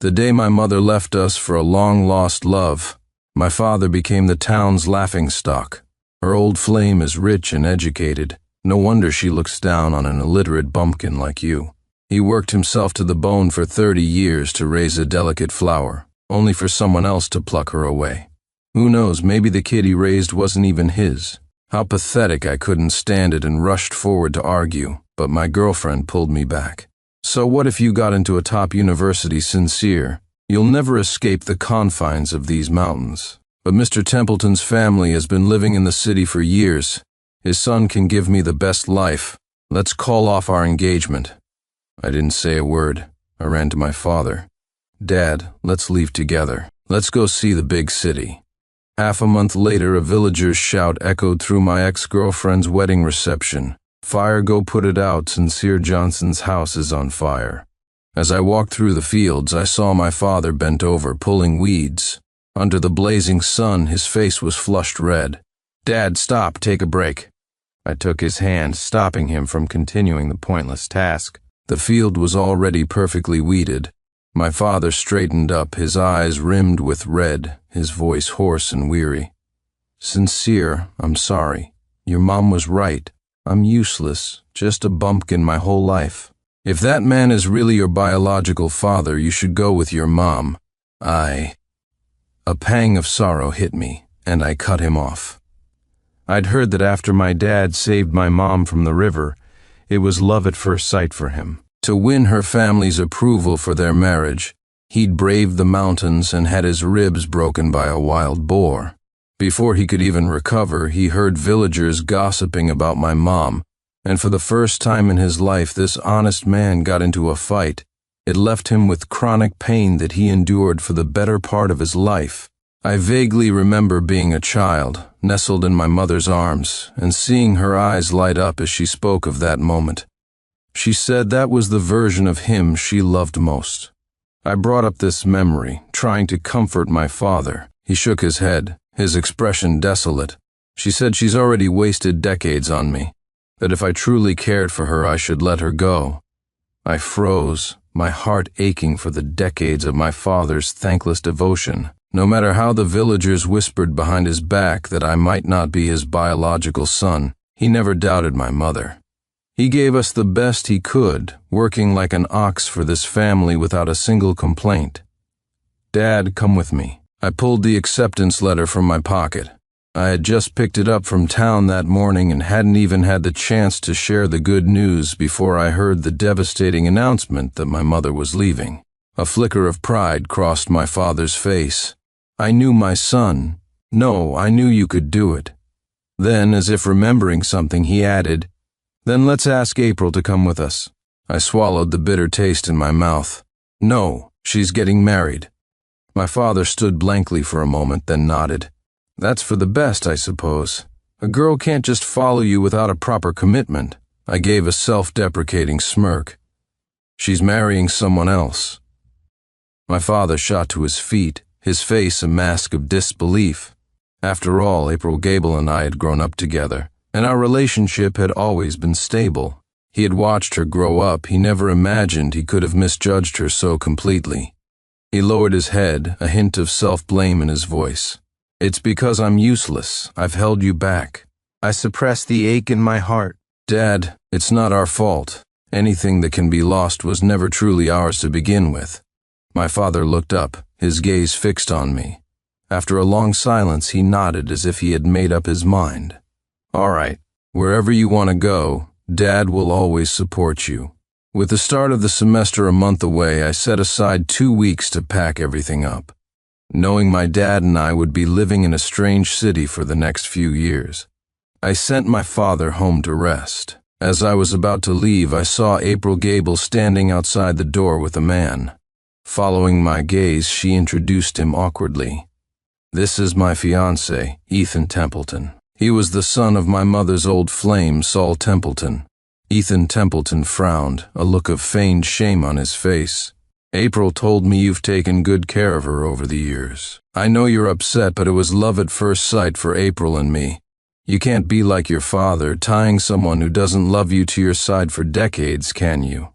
The day my mother left us for a long-lost love, my father became the town's laughingstock. Her old flame is rich and educated. No wonder she looks down on an illiterate bumpkin like you. He worked himself to the bone for 30 years to raise a delicate flower, only for someone else to pluck her away. Who knows, maybe the kid he raised wasn't even his. How pathetic. I couldn't stand it and rushed forward to argue, but my girlfriend pulled me back. So what if you got into a top university, Sincere? You'll never escape the confines of these mountains. But Mr. Templeton's family has been living in the city for years. His son can give me the best life. Let's call off our engagement. I didn't say a word. I ran to my father. Dad, let's leave together. Let's go see the big city. Half a month later, a villager's shout echoed through my ex-girlfriend's wedding reception. Fire, go put it out, Sincere Johnson's house is on fire. As I walked through the fields, I saw my father bent over, pulling weeds. Under the blazing sun, his face was flushed red. Dad, stop, take a break. I took his hand, stopping him from continuing the pointless task. The field was already perfectly weeded. My father straightened up, his eyes rimmed with red, his voice hoarse and weary. Sincere, I'm sorry. Your mom was right. I'm useless, just a bumpkin my whole life. If that man is really your biological father, you should go with your mom. A pang of sorrow hit me, and I cut him off. I'd heard that after my dad saved my mom from the river, it was love at first sight for him. To win her family's approval for their marriage, he'd braved the mountains and had his ribs broken by a wild boar. Before he could even recover, he heard villagers gossiping about my mom, and for the first time in his life, this honest man got into a fight. It left him with chronic pain that he endured for the better part of his life. I vaguely remember being a child, nestled in my mother's arms, and seeing her eyes light up as she spoke of that moment. She said that was the version of him she loved most. I brought up this memory, trying to comfort my father. He shook his head, his expression desolate. She said she's already wasted decades on me, that if I truly cared for her, I should let her go. I froze, my heart aching for the decades of my father's thankless devotion. No matter how the villagers whispered behind his back that I might not be his biological son, he never doubted my mother. He gave us the best he could, working like an ox for this family without a single complaint. Dad, come with me. I pulled the acceptance letter from my pocket. I had just picked it up from town that morning and hadn't even had the chance to share the good news before I heard the devastating announcement that my mother was leaving. A flicker of pride crossed my father's face. I knew my son. No, I knew you could do it. Then, as if remembering something, he added, Then let's ask April to come with us. I swallowed the bitter taste in my mouth. No, she's getting married. My father stood blankly for a moment, then nodded. That's for the best, I suppose. A girl can't just follow you without a proper commitment. I gave a self-deprecating smirk. She's marrying someone else. My father shot to his feet, his face a mask of disbelief. After all, April Gable and I had grown up together, and our relationship had always been stable. He had watched her grow up. He never imagined he could have misjudged her so completely. He lowered his head, a hint of self-blame in his voice. It's because I'm useless. I've held you back. I suppressed the ache in my heart. Dad, it's not our fault. Anything that can be lost was never truly ours to begin with. My father looked up, his gaze fixed on me. After a long silence, he nodded as if he had made up his mind. All right, wherever you want to go, Dad will always support you. With the start of the semester a month away, I set aside 2 weeks to pack everything up, knowing my dad and I would be living in a strange city for the next few years. I sent my father home to rest. As I was about to leave, I saw April Gable standing outside the door with a man. Following my gaze, she introduced him awkwardly. This is my fiancé, Ethan Templeton. He was the son of my mother's old flame, Saul Templeton. Ethan Templeton frowned, a look of feigned shame on his face. April told me you've taken good care of her over the years. I know you're upset, but it was love at first sight for April and me. You can't be like your father, tying someone who doesn't love you to your side for decades, can you?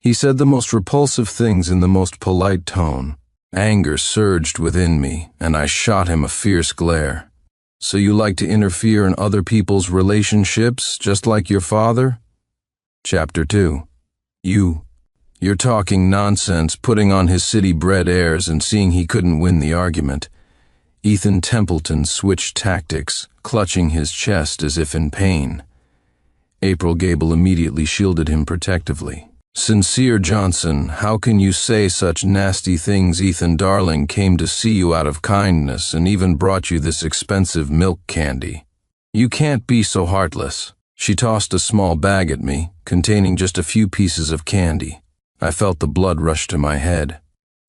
He said the most repulsive things in the most polite tone. Anger surged within me, and I shot him a fierce glare. So you like to interfere in other people's relationships, just like your father? Chapter 2. You're talking nonsense, putting on his city-bred airs and seeing he couldn't win the argument. Ethan Templeton switched tactics, clutching his chest as if in pain. April Gable immediately shielded him protectively. Sincere Johnson, how can you say such nasty things? Ethan darling came to see you out of kindness and even brought you this expensive milk candy. You can't be so heartless. She tossed a small bag at me, containing just a few pieces of candy. I felt the blood rush to my head.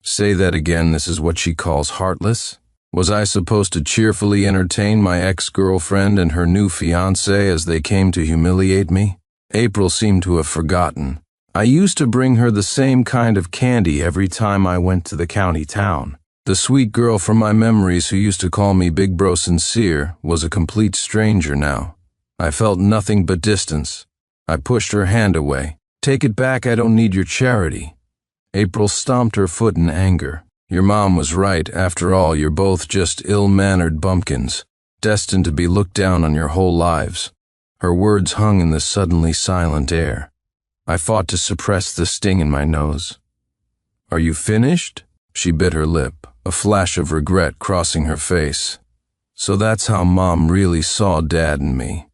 Say that again, this is what she calls heartless? Was I supposed to cheerfully entertain my ex-girlfriend and her new fiancé as they came to humiliate me? April seemed to have forgotten. I used to bring her the same kind of candy every time I went to the county town. The sweet girl from my memories who used to call me Big Bro Sincere was a complete stranger now. I felt nothing but distance. I pushed her hand away. Take it back, I don't need your charity. April stomped her foot in anger. Your mom was right. After all, you're both just ill-mannered bumpkins, destined to be looked down on your whole lives. Her words hung in the suddenly silent air. I fought to suppress the sting in my nose. Are you finished? She bit her lip, a flash of regret crossing her face. So that's how Mom really saw Dad and me.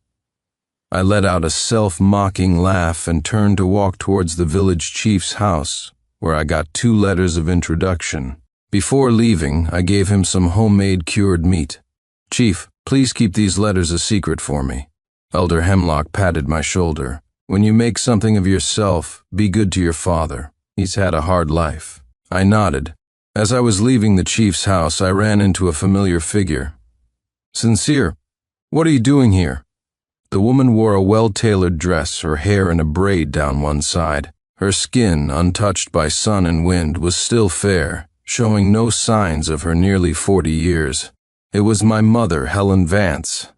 I let out a self-mocking laugh and turned to walk towards the village chief's house, where I got 2 letters of introduction. Before leaving, I gave him some homemade cured meat. Chief, please keep these letters a secret for me. Elder Hemlock patted my shoulder. When you make something of yourself, be good to your father. He's had a hard life. I nodded. As I was leaving the chief's house, I ran into a familiar figure. Sincere, what are you doing here? The woman wore a well-tailored dress, her hair in a braid down one side. Her skin, untouched by sun and wind, was still fair, showing no signs of her nearly 40 years. It was my mother, Helen Vance.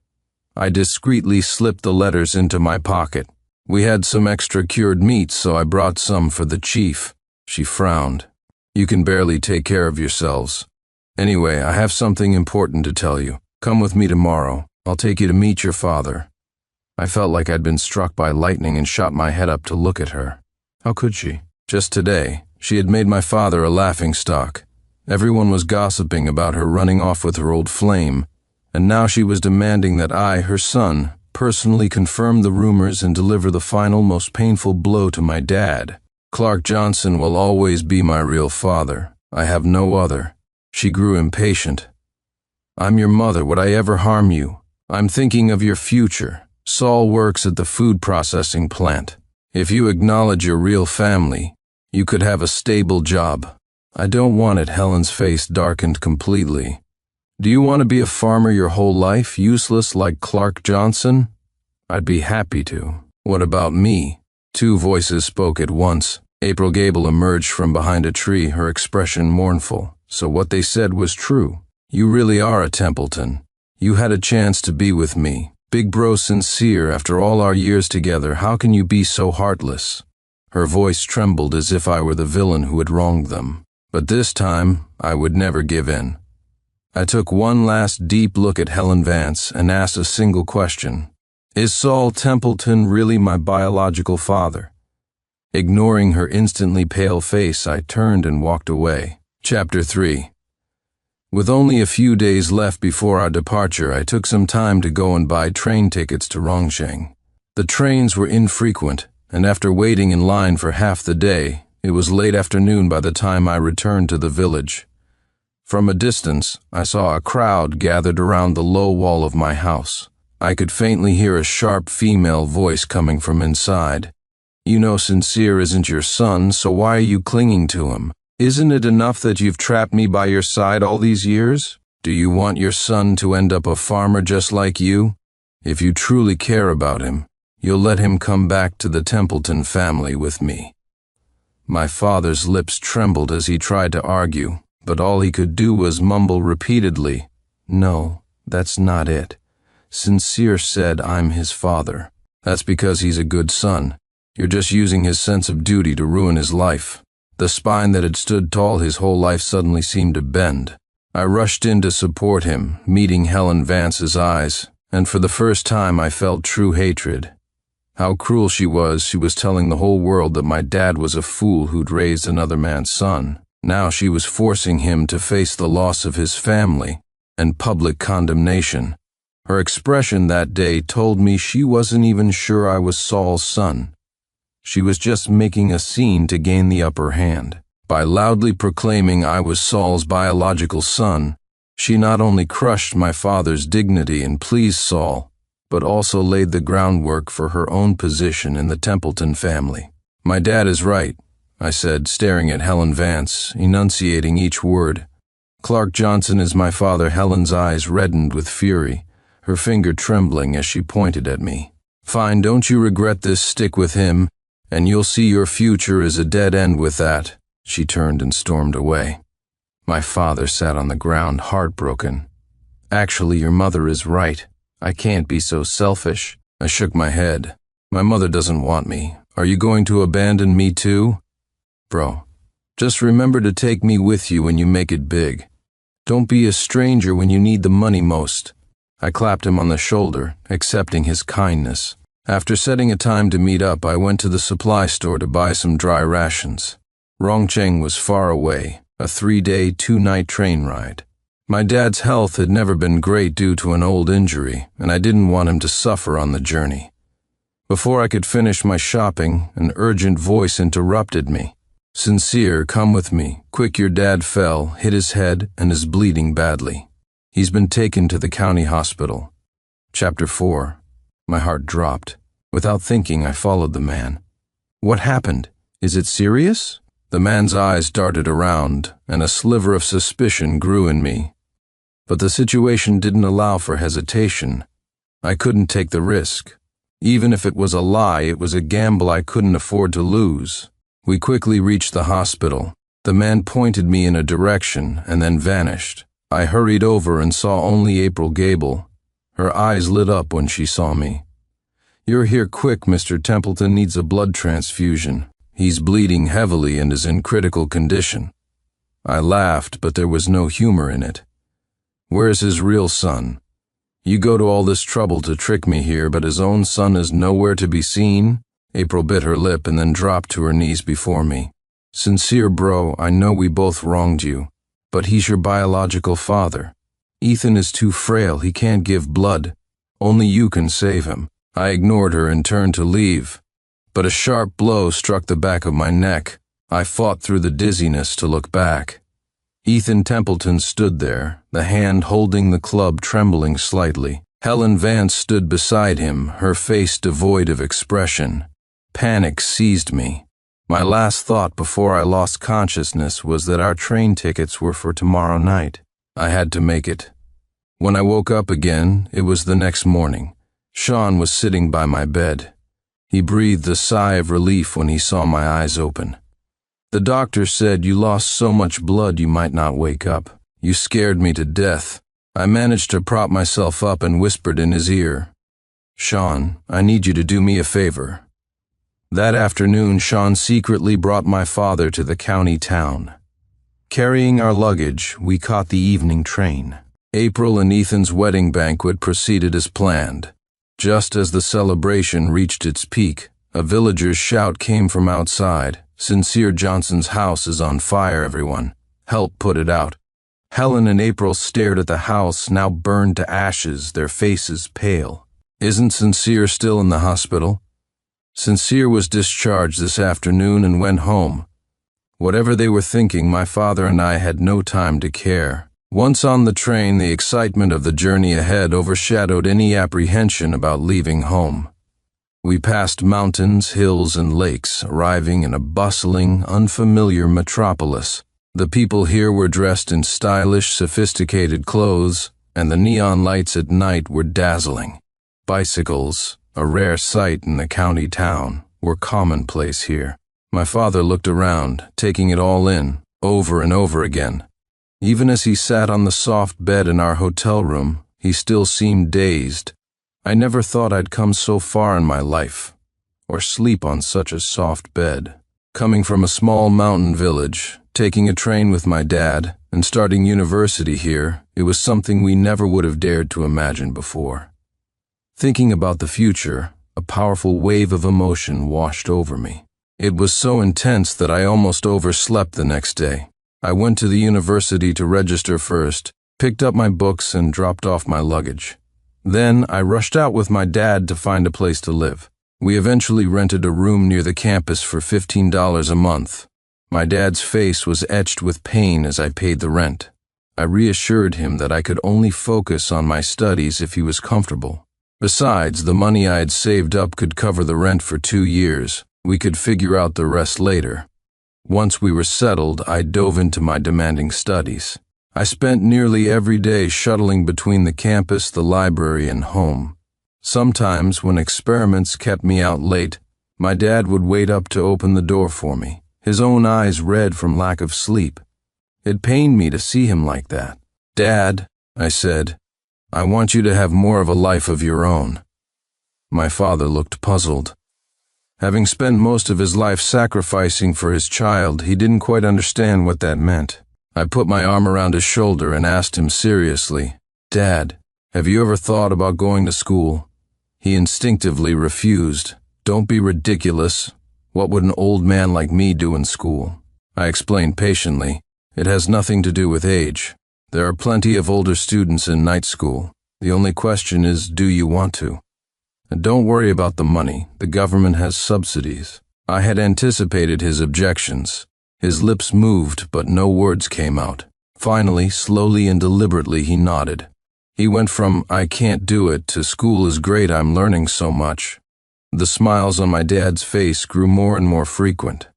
I discreetly slipped the letters into my pocket. We had some extra cured meat, so I brought some for the chief. She frowned. You can barely take care of yourselves. Anyway, I have something important to tell you. Come with me tomorrow. I'll take you to meet your father. I felt like I'd been struck by lightning and shot my head up to look at her. How could she? Just today, she had made my father a laughingstock. Everyone was gossiping about her running off with her old flame, and now she was demanding that I, her son, personally confirm the rumors and deliver the final, most painful blow to my dad. Clark Johnson will always be my real father. I have no other. She grew impatient. I'm your mother. Would I ever harm you? I'm thinking of your future. Saul works at the food processing plant. If you acknowledge your real family, you could have a stable job. I don't want it. Helen's face darkened completely. Do you want to be a farmer your whole life, useless like Clark Johnson? I'd be happy to. What about me? 2 voices spoke at once. April Gable emerged from behind a tree, her expression mournful. So what they said was true. You really are a Templeton. You had a chance to be with me. Big Bro Sincere, after all our years together, how can you be so heartless? Her voice trembled as if I were the villain who had wronged them. But this time, I would never give in. I took one last deep look at Helen Vance and asked a single question. Is Saul Templeton really my biological father? Ignoring her instantly pale face, I turned and walked away. Chapter 3. With only a few days left before our departure, I took some time to go and buy train tickets to Rongsheng. The trains were infrequent, and after waiting in line for half the day, it was late afternoon by the time I returned to the village. From a distance, I saw a crowd gathered around the low wall of my house. I could faintly hear a sharp female voice coming from inside. You know Sincere isn't your son, so why are you clinging to him? Isn't it enough that you've trapped me by your side all these years? Do you want your son to end up a farmer just like you? If you truly care about him, you'll let him come back to the Templeton family with me. My father's lips trembled as he tried to argue, but all he could do was mumble repeatedly, No, that's not it. Sincere said I'm his father. That's because he's a good son. You're just using his sense of duty to ruin his life." The spine that had stood tall his whole life suddenly seemed to bend. I rushed in to support him, meeting Helen Vance's eyes, and for the first time I felt true hatred. How cruel she was telling the whole world that my dad was a fool who'd raised another man's son. Now she was forcing him to face the loss of his family and public condemnation. Her expression that day told me she wasn't even sure I was Saul's son. She was just making a scene to gain the upper hand. By loudly proclaiming I was Saul's biological son, she not only crushed my father's dignity and pleased Saul, but also laid the groundwork for her own position in the Templeton family. "My dad is right," I said, staring at Helen Vance, enunciating each word. "Clark Johnson is my father." Helen's eyes reddened with fury, her finger trembling as she pointed at me. "Fine, don't you regret this? Stick with him, and you'll see your future is a dead end with that." She turned and stormed away. My father sat on the ground, heartbroken. "Actually, your mother is right. I can't be so selfish." I shook my head. "My mother doesn't want me. Are you going to abandon me too?" "Bro, just remember to take me with you when you make it big. Don't be a stranger when you need the money most." I clapped him on the shoulder, accepting his kindness. After setting a time to meet up, I went to the supply store to buy some dry rations. Rongcheng was far away, a 3-day, 2-night train ride. My dad's health had never been great due to an old injury, and I didn't want him to suffer on the journey. Before I could finish my shopping, an urgent voice interrupted me. "Sincere, come with me. Quick, your dad fell, hit his head, and is bleeding badly. He's been taken to the county hospital." Chapter 4. My heart dropped. Without thinking, I followed the man. "What happened? Is it serious?" The man's eyes darted around, and a sliver of suspicion grew in me. But the situation didn't allow for hesitation. I couldn't take the risk. Even if it was a lie, it was a gamble I couldn't afford to lose. We quickly reached the hospital. The man pointed me in a direction and then vanished. I hurried over and saw only April Gable. Her eyes lit up when she saw me. "You're here quick, Mr. Templeton needs a blood transfusion. He's bleeding heavily and is in critical condition." I laughed, but there was no humor in it. "Where's his real son? You go to all this trouble to trick me here, but his own son is nowhere to be seen?" April bit her lip and then dropped to her knees before me. "Sincere, bro, I know we both wronged you, but he's your biological father. Ethan is too frail, he can't give blood. Only you can save him." I ignored her and turned to leave, but a sharp blow struck the back of my neck. I fought through the dizziness to look back. Ethan Templeton stood there, the hand holding the club trembling slightly. Helen Vance stood beside him, her face devoid of expression. Panic seized me. My last thought before I lost consciousness was that our train tickets were for tomorrow night. I had to make it. When I woke up again, it was the next morning. Sean was sitting by my bed. He breathed a sigh of relief when he saw my eyes open. "The doctor said you lost so much blood you might not wake up. You scared me to death." I managed to prop myself up and whispered in his ear, "Sean, I need you to do me a favor." That afternoon, Sean secretly brought my father to the county town. Carrying our luggage, we caught the evening train. April and Ethan's wedding banquet proceeded as planned. Just as the celebration reached its peak, a villager's shout came from outside. "Sincere Johnson's house is on fire, everyone. Help put it out." Helen and April stared at the house, now burned to ashes, their faces pale. "Isn't Sincere still in the hospital?" "Sincere was discharged this afternoon and went home." Whatever they were thinking, my father and I had no time to care. Once on the train, the excitement of the journey ahead overshadowed any apprehension about leaving home. We passed mountains, hills, and lakes, arriving in a bustling, unfamiliar metropolis. The people here were dressed in stylish, sophisticated clothes, and the neon lights at night were dazzling. Bicycles, a rare sight in the county town, were commonplace here. My father looked around, taking it all in, over and over again. Even as he sat on the soft bed in our hotel room, he still seemed dazed. I never thought I'd come so far in my life, or sleep on such a soft bed. Coming from a small mountain village, taking a train with my dad, and starting university here, it was something we never would have dared to imagine before. Thinking about the future, a powerful wave of emotion washed over me. It was so intense that I almost overslept the next day. I went to the university to register first, picked up my books, and dropped off my luggage. Then I rushed out with my dad to find a place to live. We eventually rented a room near the campus for $15 a month. My dad's face was etched with pain as I paid the rent. I reassured him that I could only focus on my studies if he was comfortable. Besides, the money I had saved up could cover the rent for 2 years. We could figure out the rest later. Once we were settled, I dove into my demanding studies. I spent nearly every day shuttling between the campus, the library, and home. Sometimes, when experiments kept me out late, my dad would wait up to open the door for me, his own eyes red from lack of sleep. It pained me to see him like that. "Dad," I said, "I want you to have more of a life of your own." My father looked puzzled. Having spent most of his life sacrificing for his child, he didn't quite understand what that meant. I put my arm around his shoulder and asked him seriously, "Dad, have you ever thought about going to school?" He instinctively refused. "Don't be ridiculous. What would an old man like me do in school?" I explained patiently, "It has nothing to do with age. There are plenty of older students in night school. The only question is, do you want to? And don't worry about the money. The government has subsidies." I had anticipated his objections. His lips moved, but no words came out. Finally, slowly and deliberately, he nodded. He went from, "I can't do it," to "School is great, I'm learning so much." The smiles on my dad's face grew more and more frequent.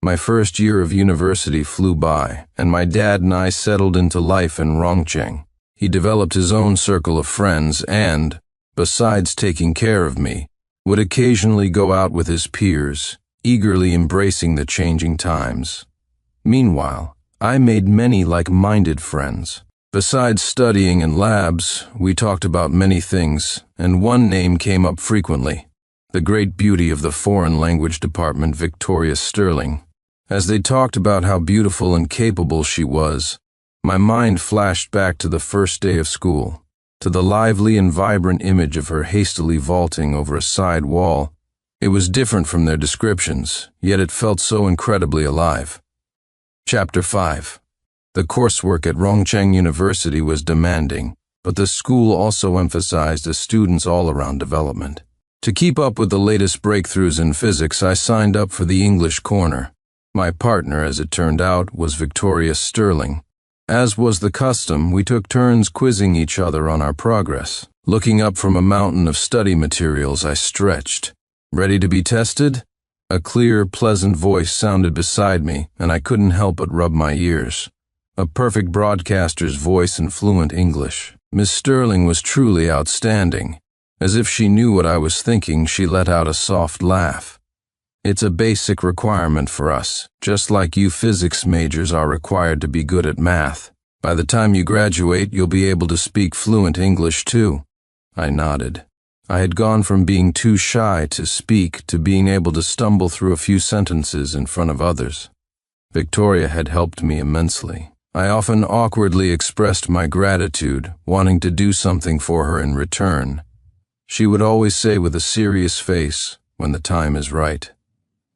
My first year of university flew by, and my dad and I settled into life in Rongcheng. He developed his own circle of friends and, besides taking care of me, would occasionally go out with his peers, eagerly embracing the changing times. Meanwhile, I made many like-minded friends. Besides studying in labs, we talked about many things, and one name came up frequently: the great beauty of the foreign language department, Victoria Sterling. As they talked about how beautiful and capable she was, my mind flashed back to the first day of school, to the lively and vibrant image of her hastily vaulting over a side wall. It was different from their descriptions, yet it felt so incredibly alive. Chapter 5. The coursework at Rongcheng University was demanding, but the school also emphasized a student's all-around development. To keep up with the latest breakthroughs in physics, I signed up for the English corner. My partner, as it turned out, was Victoria Sterling. As was the custom, we took turns quizzing each other on our progress. Looking up from a mountain of study materials, I stretched. "Ready to be tested?" A clear, pleasant voice sounded beside me, and I couldn't help but rub my ears. A perfect broadcaster's voice in fluent English. Miss Sterling was truly outstanding. As if she knew what I was thinking, she let out a soft laugh. "It's a basic requirement for us, just like you physics majors are required to be good at math. By the time you graduate, you'll be able to speak fluent English too." I nodded. I had gone from being too shy to speak to being able to stumble through a few sentences in front of others. Victoria had helped me immensely. I often awkwardly expressed my gratitude, wanting to do something for her in return. She would always say with a serious face, "When the time is right."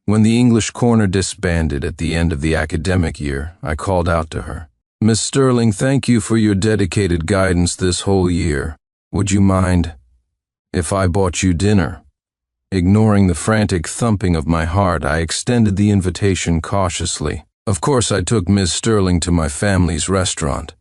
When the English corner disbanded at the end of the academic year, I called out to her, "Miss Sterling, thank you for your dedicated guidance this whole year. Would you mind if I bought you dinner?" Ignoring the frantic thumping of my heart, I extended the invitation cautiously. Of course, I took Miss Sterling to my family's restaurant.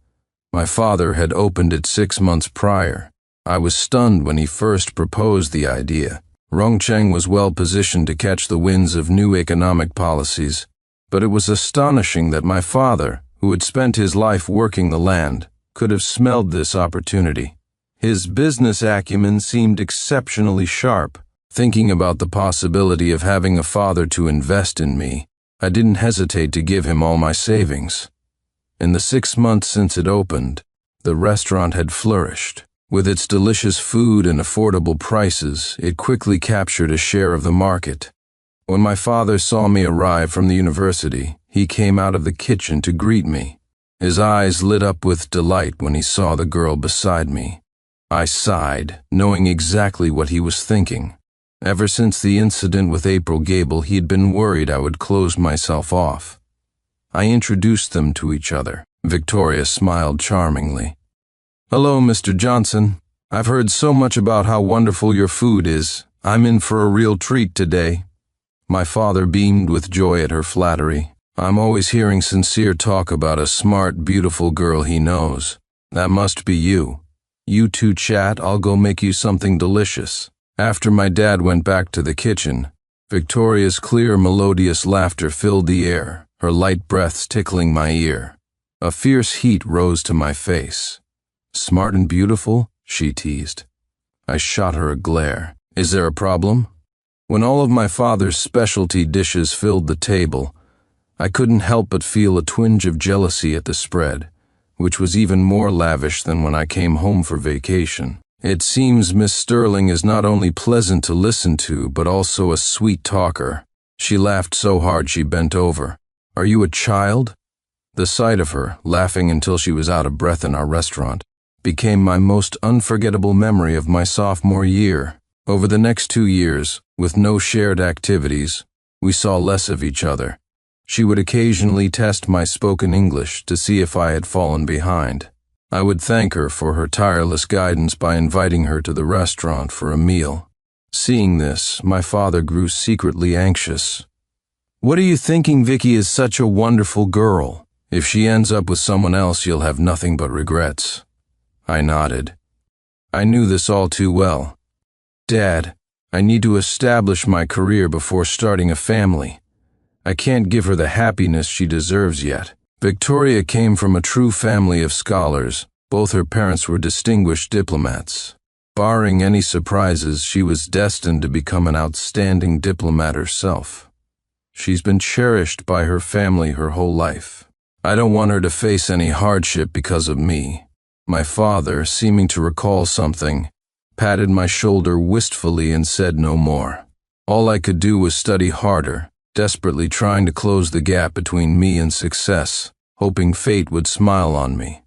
My father had opened it 6 months prior. I was stunned when he first proposed the idea. Rongcheng was well positioned to catch the winds of new economic policies, but it was astonishing that my father, who had spent his life working the land, could have smelled this opportunity. His business acumen seemed exceptionally sharp. Thinking about the possibility of having a father to invest in me, I didn't hesitate to give him all my savings. In the 6 months since it opened, the restaurant had flourished. With its delicious food and affordable prices, it quickly captured a share of the market. When my father saw me arrive from the university, he came out of the kitchen to greet me. His eyes lit up with delight when he saw the girl beside me. I sighed, knowing exactly what he was thinking. Ever since the incident with April Gable, he'd been worried I would close myself off. I introduced them to each other. Victoria smiled charmingly. "Hello, Mr. Johnson. I've heard so much about how wonderful your food is. I'm in for a real treat today." My father beamed with joy at her flattery. I'm always hearing sincere talk about a smart, beautiful girl he knows. That must be you. You two chat, I'll go make you something delicious. After my dad went back to the kitchen, Victoria's clear, melodious laughter filled the air, her light breaths tickling my ear. A fierce heat rose to my face. "Smart and beautiful?" she teased. I shot her a glare. "Is there a problem?" When all of my father's specialty dishes filled the table, I couldn't help but feel a twinge of jealousy at the spread, which was even more lavish than when I came home for vacation. "It seems Miss Sterling is not only pleasant to listen to, but also a sweet talker." She laughed so hard she bent over. "Are you a child?" The sight of her, laughing until she was out of breath in our restaurant, became my most unforgettable memory of my sophomore year. Over the next 2 years, with no shared activities, we saw less of each other. She would occasionally test my spoken English to see if I had fallen behind. I would thank her for her tireless guidance by inviting her to the restaurant for a meal. Seeing this, my father grew secretly anxious. "What are you thinking? Vicky is such a wonderful girl. If she ends up with someone else, you'll have nothing but regrets." I nodded. I knew this all too well. "Dad, I need to establish my career before starting a family. I can't give her the happiness she deserves yet." Victoria came from a true family of scholars. Both her parents were distinguished diplomats. Barring any surprises, she was destined to become an outstanding diplomat herself. She's been cherished by her family her whole life. I don't want her to face any hardship because of me. My father, seeming to recall something, patted my shoulder wistfully and said no more. All I could do was study harder, desperately trying to close the gap between me and success, hoping fate would smile on me.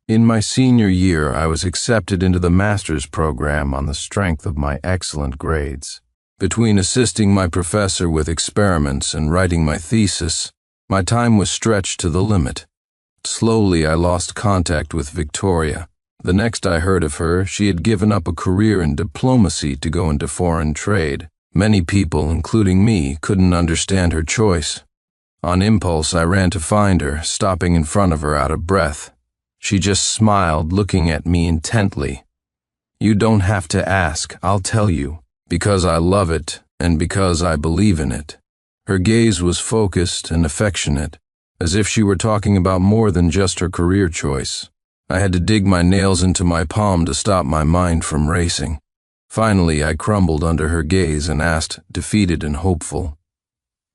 In my senior year, I was accepted into the master's program on the strength of my excellent grades. Between assisting my professor with experiments and writing my thesis, my time was stretched to the limit. Slowly, I lost contact with Victoria. The next I heard of her, she had given up a career in diplomacy to go into foreign trade. Many people, including me, couldn't understand her choice. On impulse, I ran to find her, stopping in front of her out of breath. She just smiled, looking at me intently. "You don't have to ask, I'll tell you, because I love it and because I believe in it." Her gaze was focused and affectionate, as if she were talking about more than just her career choice. I had to dig my nails into my palm to stop my mind from racing. Finally, I crumbled under her gaze and asked, defeated and hopeful,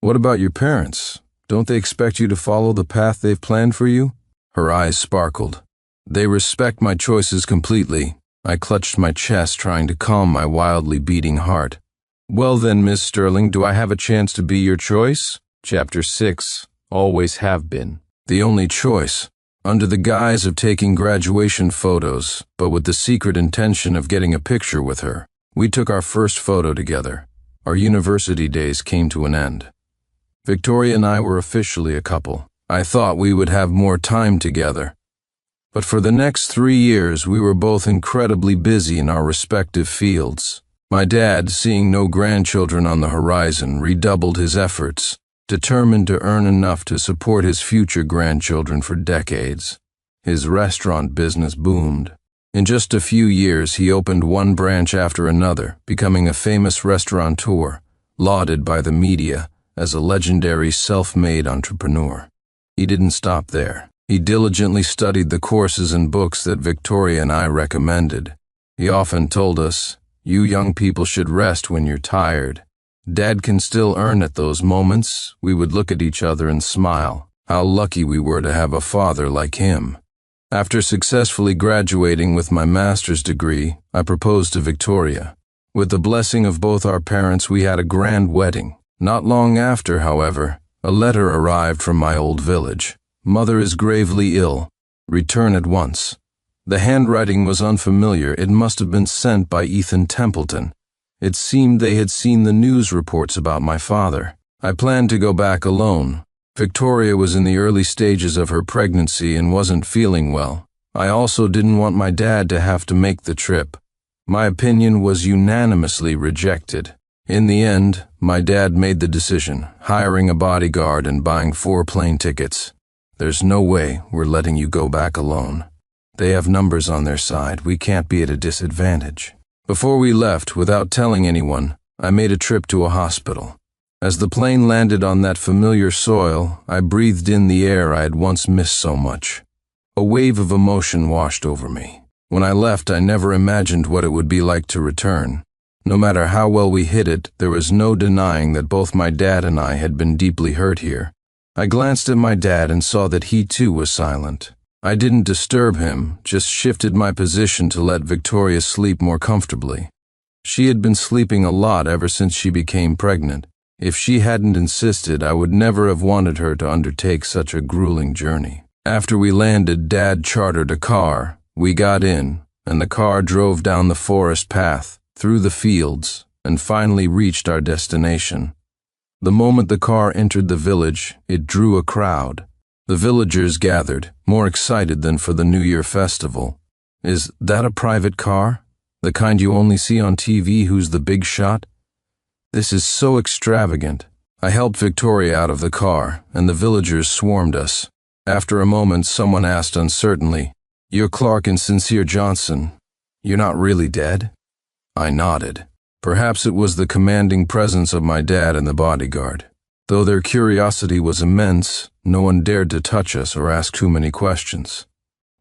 "What about your parents? Don't they expect you to follow the path they've planned for you?" Her eyes sparkled. "They respect my choices completely." I clutched my chest, trying to calm my wildly beating heart. "Well then, Miss Sterling, do I have a chance to be your choice?" Chapter 6. Always have been. The only choice. Under the guise of taking graduation photos, but with the secret intention of getting a picture with her, we took our first photo together. Our university days came to an end. Victoria and I were officially a couple. I thought we would have more time together. But for the next 3 years, we were both incredibly busy in our respective fields. My dad, seeing no grandchildren on the horizon, redoubled his efforts, determined to earn enough to support his future grandchildren for decades. His restaurant business boomed. In just a few years, he opened one branch after another, becoming a famous restaurateur, lauded by the media as a legendary self-made entrepreneur. He didn't stop there. He diligently studied the courses and books that Victoria and I recommended. He often told us, "You young people should rest when you're tired. Dad can still earn." At those moments, we would look at each other and smile. How lucky we were to have a father like him. After successfully graduating with my master's degree, I proposed to Victoria. With the blessing of both our parents, we had a grand wedding. Not long after, however, a letter arrived from my old village. Mother is gravely ill. Return at once. The handwriting was unfamiliar. It must have been sent by Ethan Templeton. It seemed they had seen the news reports about my father. I planned to go back alone. Victoria was in the early stages of her pregnancy and wasn't feeling well. I also didn't want my dad to have to make the trip. My opinion was unanimously rejected. In the end, my dad made the decision, hiring a bodyguard and buying 4 plane tickets. There's no way we're letting you go back alone. They have numbers on their side. We can't be at a disadvantage. Before we left, without telling anyone, I made a trip to a hospital. As the plane landed on that familiar soil, I breathed in the air I had once missed so much. A wave of emotion washed over me. When I left, I never imagined what it would be like to return. No matter how well we hid it, there was no denying that both my dad and I had been deeply hurt here. I glanced at my dad and saw that he too was silent. I didn't disturb him, just shifted my position to let Victoria sleep more comfortably. She had been sleeping a lot ever since she became pregnant. If she hadn't insisted, I would never have wanted her to undertake such a grueling journey. After we landed, Dad chartered a car. We got in, and the car drove down the forest path, through the fields, and finally reached our destination. The moment the car entered the village, it drew a crowd. The villagers gathered, more excited than for the New Year festival. Is that a private car? The kind you only see on TV? Who's the big shot? This is so extravagant. I helped Victoria out of the car, and the villagers swarmed us. After a moment, someone asked uncertainly, "You're Clark and Sincere Johnson. You're not really dead?" I nodded. Perhaps it was the commanding presence of my dad and the bodyguard. Though their curiosity was immense, no one dared to touch us or ask too many questions.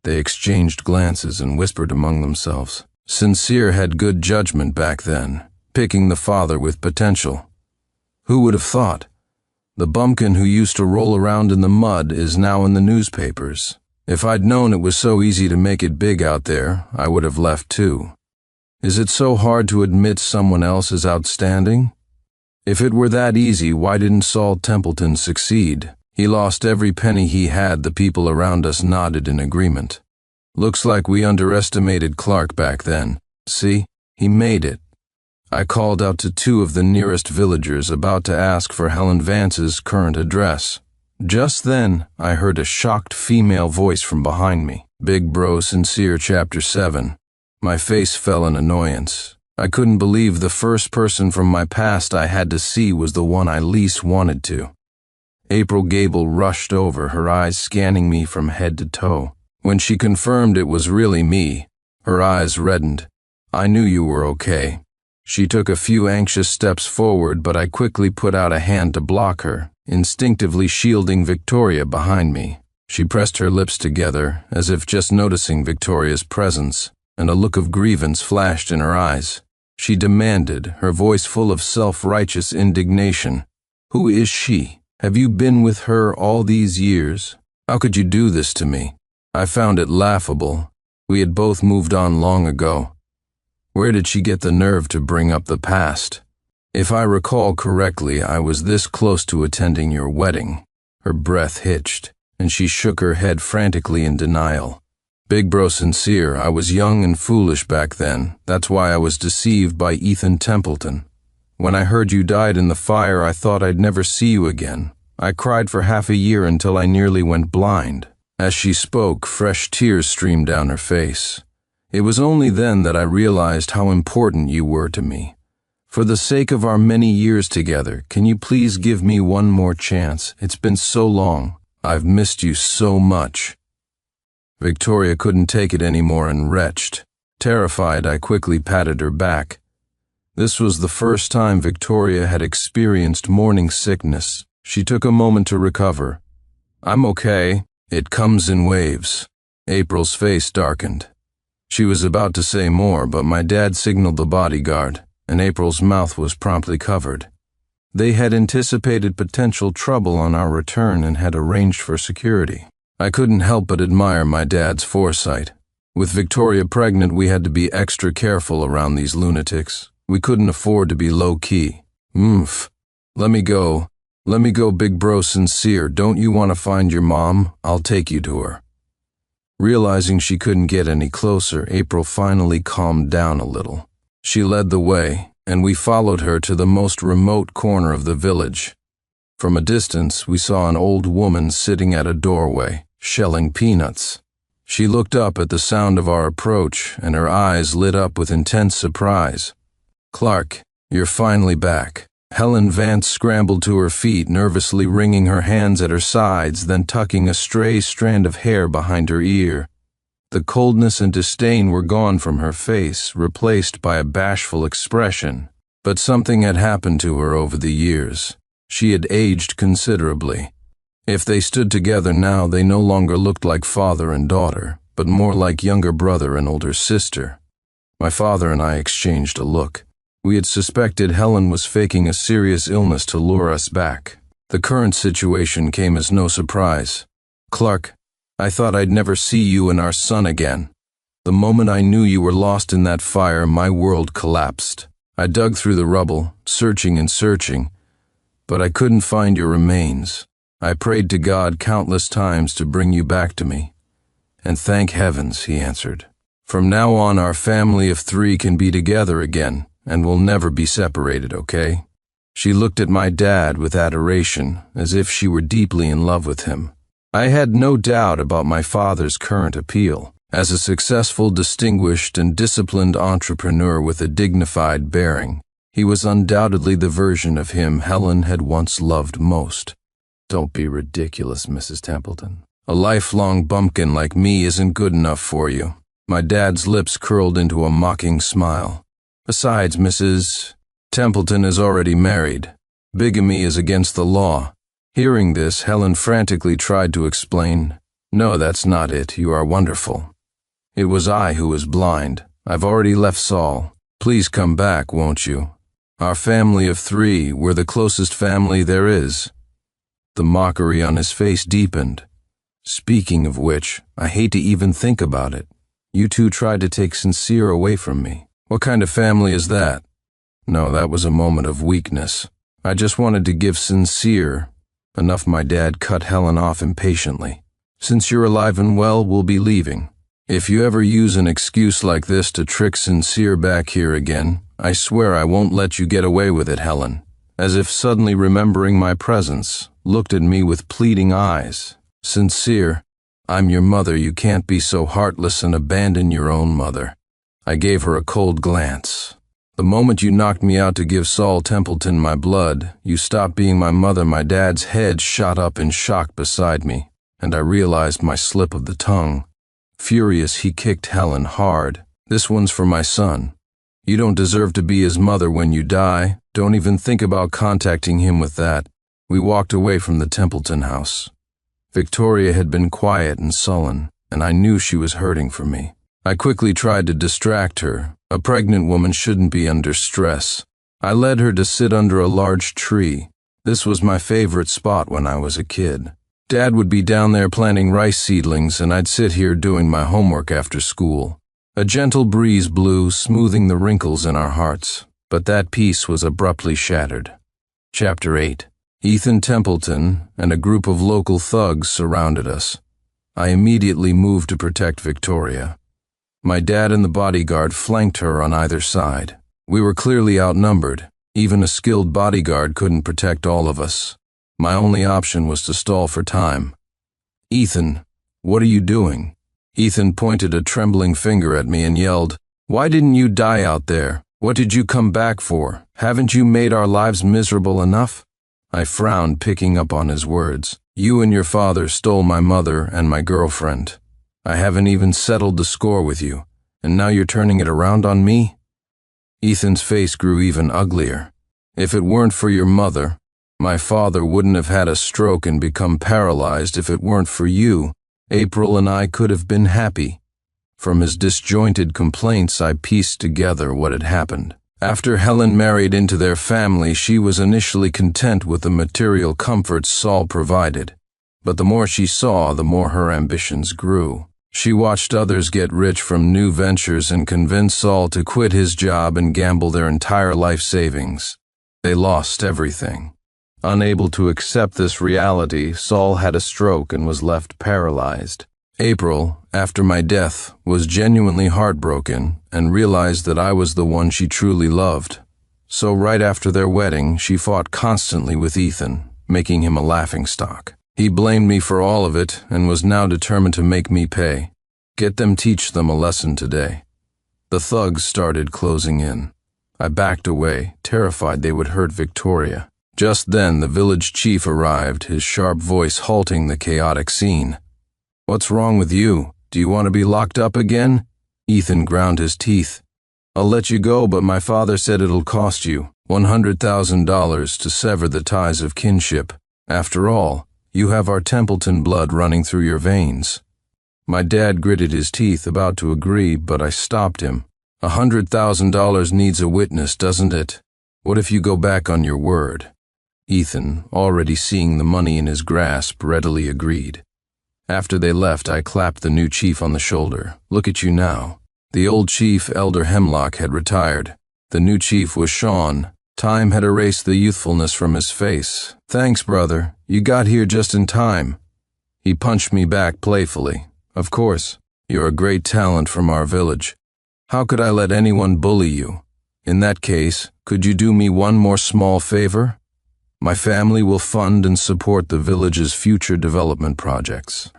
They exchanged glances and whispered among themselves. Sincere had good judgment back then, picking the father with potential. Who would have thought? The Bumpkin who used to roll around in the mud is now in the newspapers. If I'd known it was so easy to make it big out there, I would have left too. Is it so hard to admit someone else is outstanding? If it were that easy, why didn't Saul Templeton succeed? He lost every penny he had. The people around us nodded in agreement. Looks like we underestimated Clark back then. See, he made it. I called out to 2 of the nearest villagers, about to ask for Helen Vance's current address. Just then, I heard a shocked female voice from behind me. Big Bro Sincere, Chapter 7. My face fell in annoyance. I couldn't believe the first person from my past I had to see was the one I least wanted to. April Gable rushed over, her eyes scanning me from head to toe. When she confirmed it was really me, her eyes reddened. I knew you were okay. She took a few anxious steps forward, but I quickly put out a hand to block her, instinctively shielding Victoria behind me. She pressed her lips together, as if just noticing Victoria's presence, and a look of grievance flashed in her eyes. She demanded, her voice full of self-righteous indignation. "Who is she? Have you been with her all these years? How could you do this to me?" I found it laughable. We had both moved on long ago. Where did she get the nerve to bring up the past? If I recall correctly, I was this close to attending your wedding. Her breath hitched, and she shook her head frantically in denial. Big Bro Sincere, I was young and foolish back then. That's why I was deceived by Ethan Templeton. When I heard you died in the fire, I thought I'd never see you again. I cried for half a year until I nearly went blind. As she spoke, fresh tears streamed down her face. It was only then that I realized how important you were to me. For the sake of our many years together, can you please give me one more chance? It's been so long. I've missed you so much. Victoria couldn't take it anymore and retched. Terrified, I quickly patted her back. This was the first time Victoria had experienced morning sickness. She took a moment to recover. "I'm okay. It comes in waves." April's face darkened. She was about to say more, but my dad signaled the bodyguard, and April's mouth was promptly covered. They had anticipated potential trouble on our return and had arranged for security. I couldn't help but admire my dad's foresight. With Victoria pregnant, we had to be extra careful around these lunatics. We couldn't afford to be low-key. Let me go, big bro Sincere. Don't you want to find your mom? I'll take you to her. Realizing she couldn't get any closer, April finally calmed down a little. She led the way, and we followed her to the most remote corner of the village. From a distance, we saw an old woman sitting at a doorway, shelling peanuts. She looked up at the sound of our approach, and her eyes lit up with intense surprise. "Clark, you're finally back." Helen Vance scrambled to her feet, nervously wringing her hands at her sides, then tucking a stray strand of hair behind her ear. The coldness and disdain were gone from her face, replaced by a bashful expression. But something had happened to her over the years. She had aged considerably. If they stood together now, they no longer looked like father and daughter, but more like younger brother and older sister. My father and I exchanged a look. We had suspected Helen was faking a serious illness to lure us back. The current situation came as no surprise. "Clark, I thought I'd never see you and our son again. The moment I knew you were lost in that fire, my world collapsed. I dug through the rubble, searching and searching, but I couldn't find your remains. I prayed to God countless times to bring you back to me. And thank heavens, he answered. From now on, our family of 3 can be together again, and we'll never be separated, okay?" She looked at my dad with adoration, as if she were deeply in love with him. I had no doubt about my father's current appeal. As a successful, distinguished, and disciplined entrepreneur with a dignified bearing, he was undoubtedly the version of him Helen had once loved most. "Don't be ridiculous, Mrs. Templeton. A lifelong bumpkin like me isn't good enough for you." My dad's lips curled into a mocking smile. "Besides, Mrs. Templeton is already married. Bigamy is against the law." Hearing this, Helen frantically tried to explain. "No, that's not it. You are wonderful. It was I who was blind. I've already left Saul. Please come back, won't you? Our family of 3, we're the closest family there is." The mockery on his face deepened. "Speaking of which, I hate to even think about it. You 2 tried to take Sincere away from me. What kind of family is that?" "No, that was a moment of weakness. I just wanted to give Sincere enough." My dad cut Helen off impatiently. "Since you're alive and well, we'll be leaving. If you ever use an excuse like this to trick Sincere back here again, I swear I won't let you get away with it." Helen, as if suddenly remembering my presence, looked at me with pleading eyes. "Sincere, I'm your mother. You can't be so heartless and abandon your own mother." I gave her a cold glance. "The moment you knocked me out to give Saul Templeton my blood, you stopped being my mother." My dad's head shot up in shock beside me, and I realized my slip of the tongue. Furious, he kicked Helen hard. "This one's for my son. You don't deserve to be his mother when you die. Don't even think about contacting him with that." We walked away from the Templeton house. Victoria had been quiet and sullen, and I knew she was hurting for me. I quickly tried to distract her. A pregnant woman shouldn't be under stress. I led her to sit under a large tree. This was my favorite spot when I was a kid. Dad would be down there planting rice seedlings, and I'd sit here doing my homework after school. A gentle breeze blew, smoothing the wrinkles in our hearts, but that peace was abruptly shattered. Chapter 8. Ethan Templeton and a group of local thugs surrounded us. I immediately moved to protect Victoria. My dad and the bodyguard flanked her on either side. We were clearly outnumbered. Even a skilled bodyguard couldn't protect all of us. My only option was to stall for time. "Ethan, what are you doing?" Ethan pointed a trembling finger at me and yelled, "Why didn't you die out there? What did you come back for? Haven't you made our lives miserable enough?" I frowned, picking up on his words. "You and your father stole my mother and my girlfriend. I haven't even settled the score with you, and now you're turning it around on me?" Ethan's face grew even uglier. "If it weren't for your mother, my father wouldn't have had a stroke and become paralyzed. If it weren't for you, April and I could have been happy." From his disjointed complaints, I pieced together what had happened. After Helen married into their family, she was initially content with the material comforts Saul provided. But the more she saw, the more her ambitions grew. She watched others get rich from new ventures and convinced Saul to quit his job and gamble their entire life savings. They lost everything. Unable to accept this reality, Saul had a stroke and was left paralyzed. April, after my death, was genuinely heartbroken and realized that I was the one she truly loved. So right after their wedding, she fought constantly with Ethan, making him a laughingstock. He blamed me for all of it and was now determined to make me pay. Get them, teach them a lesson today. The thugs started closing in. I backed away, terrified they would hurt Victoria. Just then, the village chief arrived, his sharp voice halting the chaotic scene. "What's wrong with you? Do you want to be locked up again?" Ethan ground his teeth. "I'll let you go, but my father said it'll cost you $100,000 to sever the ties of kinship. After all, you have our Templeton blood running through your veins." My dad gritted his teeth, about to agree, but I stopped him. $100,000 needs a witness, doesn't it? What if you go back on your word? Ethan, already seeing the money in his grasp, readily agreed. After they left, I clapped the new chief on the shoulder. "Look at you now." The old chief, Elder Hemlock, had retired. The new chief was Sean. Time had erased the youthfulness from his face. "Thanks, brother. You got here just in time." He punched me back playfully. "Of course. You're a great talent from our village. How could I let anyone bully you? In that case, could you do me one more small favor? My family will fund and support the village's future development projects."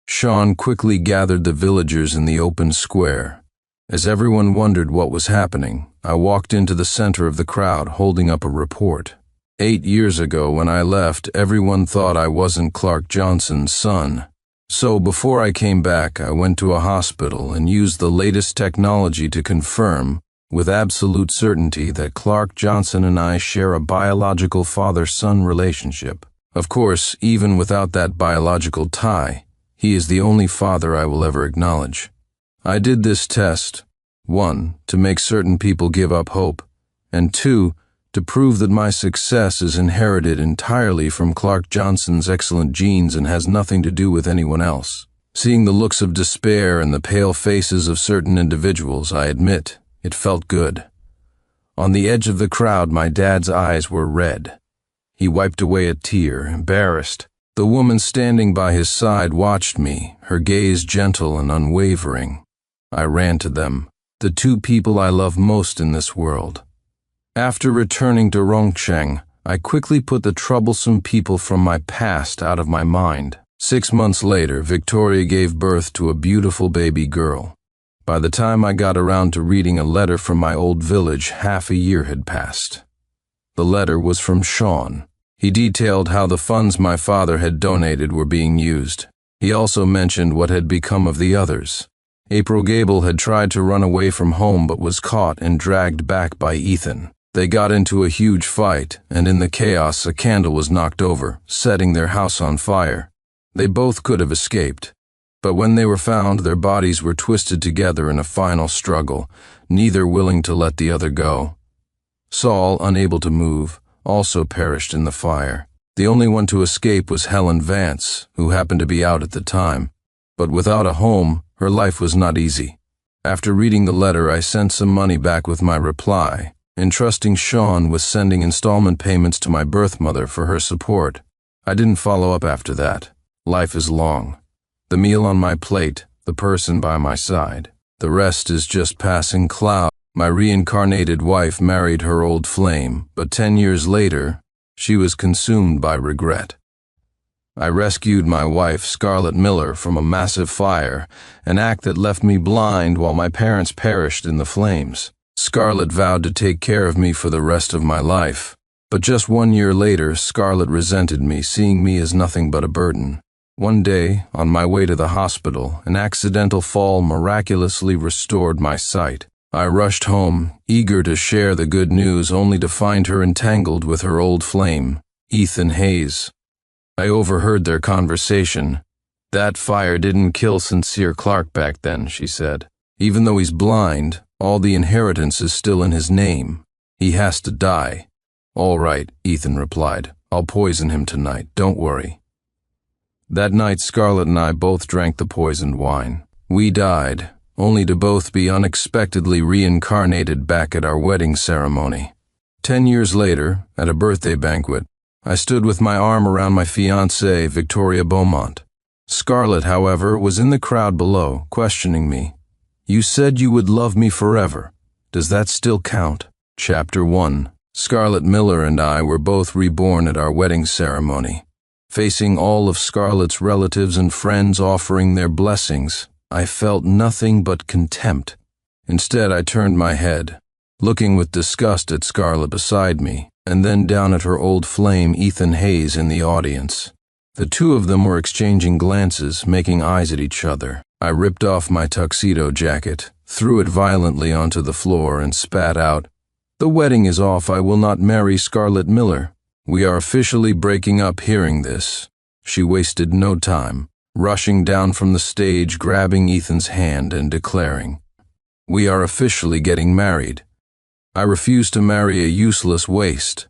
Sean quickly gathered the villagers in the open square. As everyone wondered what was happening, I walked into the center of the crowd holding up a report. 8 years ago, when I left, everyone thought I wasn't Clark Johnson's son. So before I came back, I went to a hospital and used the latest technology to confirm, with absolute certainty, that Clark Johnson and I share a biological father-son relationship. Of course, even without that biological tie, he is the only father I will ever acknowledge. I did this test, 1, to make certain people give up hope, and 2, to prove that my success is inherited entirely from Clark Johnson's excellent genes and has nothing to do with anyone else. Seeing the looks of despair and the pale faces of certain individuals, I admit, it felt good. On the edge of the crowd, my dad's eyes were red. He wiped away a tear, embarrassed. The woman standing by his side watched me, her gaze gentle and unwavering. I ran to them, the 2 people I love most in this world. After returning to Rongsheng, I quickly put the troublesome people from my past out of my mind. 6 months later, Victoria gave birth to a beautiful baby girl. By the time I got around to reading a letter from my old village, half a year had passed. The letter was from Sean. He detailed how the funds my father had donated were being used. He also mentioned what had become of the others. April Gable had tried to run away from home but was caught and dragged back by Ethan. They got into a huge fight, and in the chaos, a candle was knocked over, setting their house on fire. They both could have escaped, but when they were found, their bodies were twisted together in a final struggle, neither willing to let the other go. Saul, unable to move, also perished in the fire. The only one to escape was Helen Vance, who happened to be out at the time. But without a home, her life was not easy. After reading the letter, I sent some money back with my reply, entrusting Sean with sending installment payments to my birth mother for her support. I didn't follow up after that. Life is long. The meal on my plate, the person by my side. The rest is just passing cloud. My reincarnated wife married her old flame, but 10 years later, she was consumed by regret. I rescued my wife, Scarlett Miller, from a massive fire, an act that left me blind while my parents perished in the flames. Scarlett vowed to take care of me for the rest of my life, but just 1 year later, Scarlett resented me, seeing me as nothing but a burden. One day, on my way to the hospital, an accidental fall miraculously restored my sight. I rushed home, eager to share the good news, only to find her entangled with her old flame, Ethan Hayes. I overheard their conversation. "That fire didn't kill Sincere Clark back then," she said. "Even though he's blind, all the inheritance is still in his name. He has to die." "All right," Ethan replied. "I'll poison him tonight, don't worry." That night, Scarlett and I both drank the poisoned wine. We died, only to both be unexpectedly reincarnated back at our wedding ceremony. 10 years later, at a birthday banquet, I stood with my arm around my fiancée, Victoria Beaumont. Scarlett, however, was in the crowd below, questioning me. "You said you would love me forever. Does that still count?" Chapter 1. Scarlett Miller and I were both reborn at our wedding ceremony. Facing all of Scarlett's relatives and friends offering their blessings, I felt nothing but contempt. Instead, I turned my head, looking with disgust at Scarlett beside me, and then down at her old flame, Ethan Hayes, in the audience. The two of them were exchanging glances, making eyes at each other. I ripped off my tuxedo jacket, threw it violently onto the floor, and spat out, "The wedding is off. I will not marry Scarlett Miller. We are officially breaking up." Hearing this, she wasted no time, rushing down from the stage, grabbing Ethan's hand and declaring, "We are officially getting married. I refuse to marry a useless waste."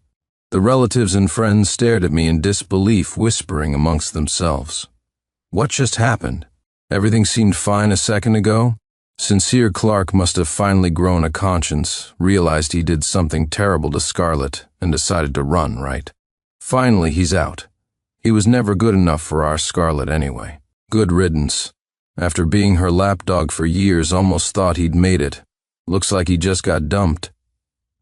The relatives and friends stared at me in disbelief, whispering amongst themselves, "What just happened? Everything seemed fine a second ago." Sincere Clark must have finally grown a conscience, realized he did something terrible to Scarlett, and decided to run, right? Finally, he's out. He was never good enough for our Scarlett anyway. Good riddance. After being her lapdog for years, almost thought he'd made it. Looks like he just got dumped.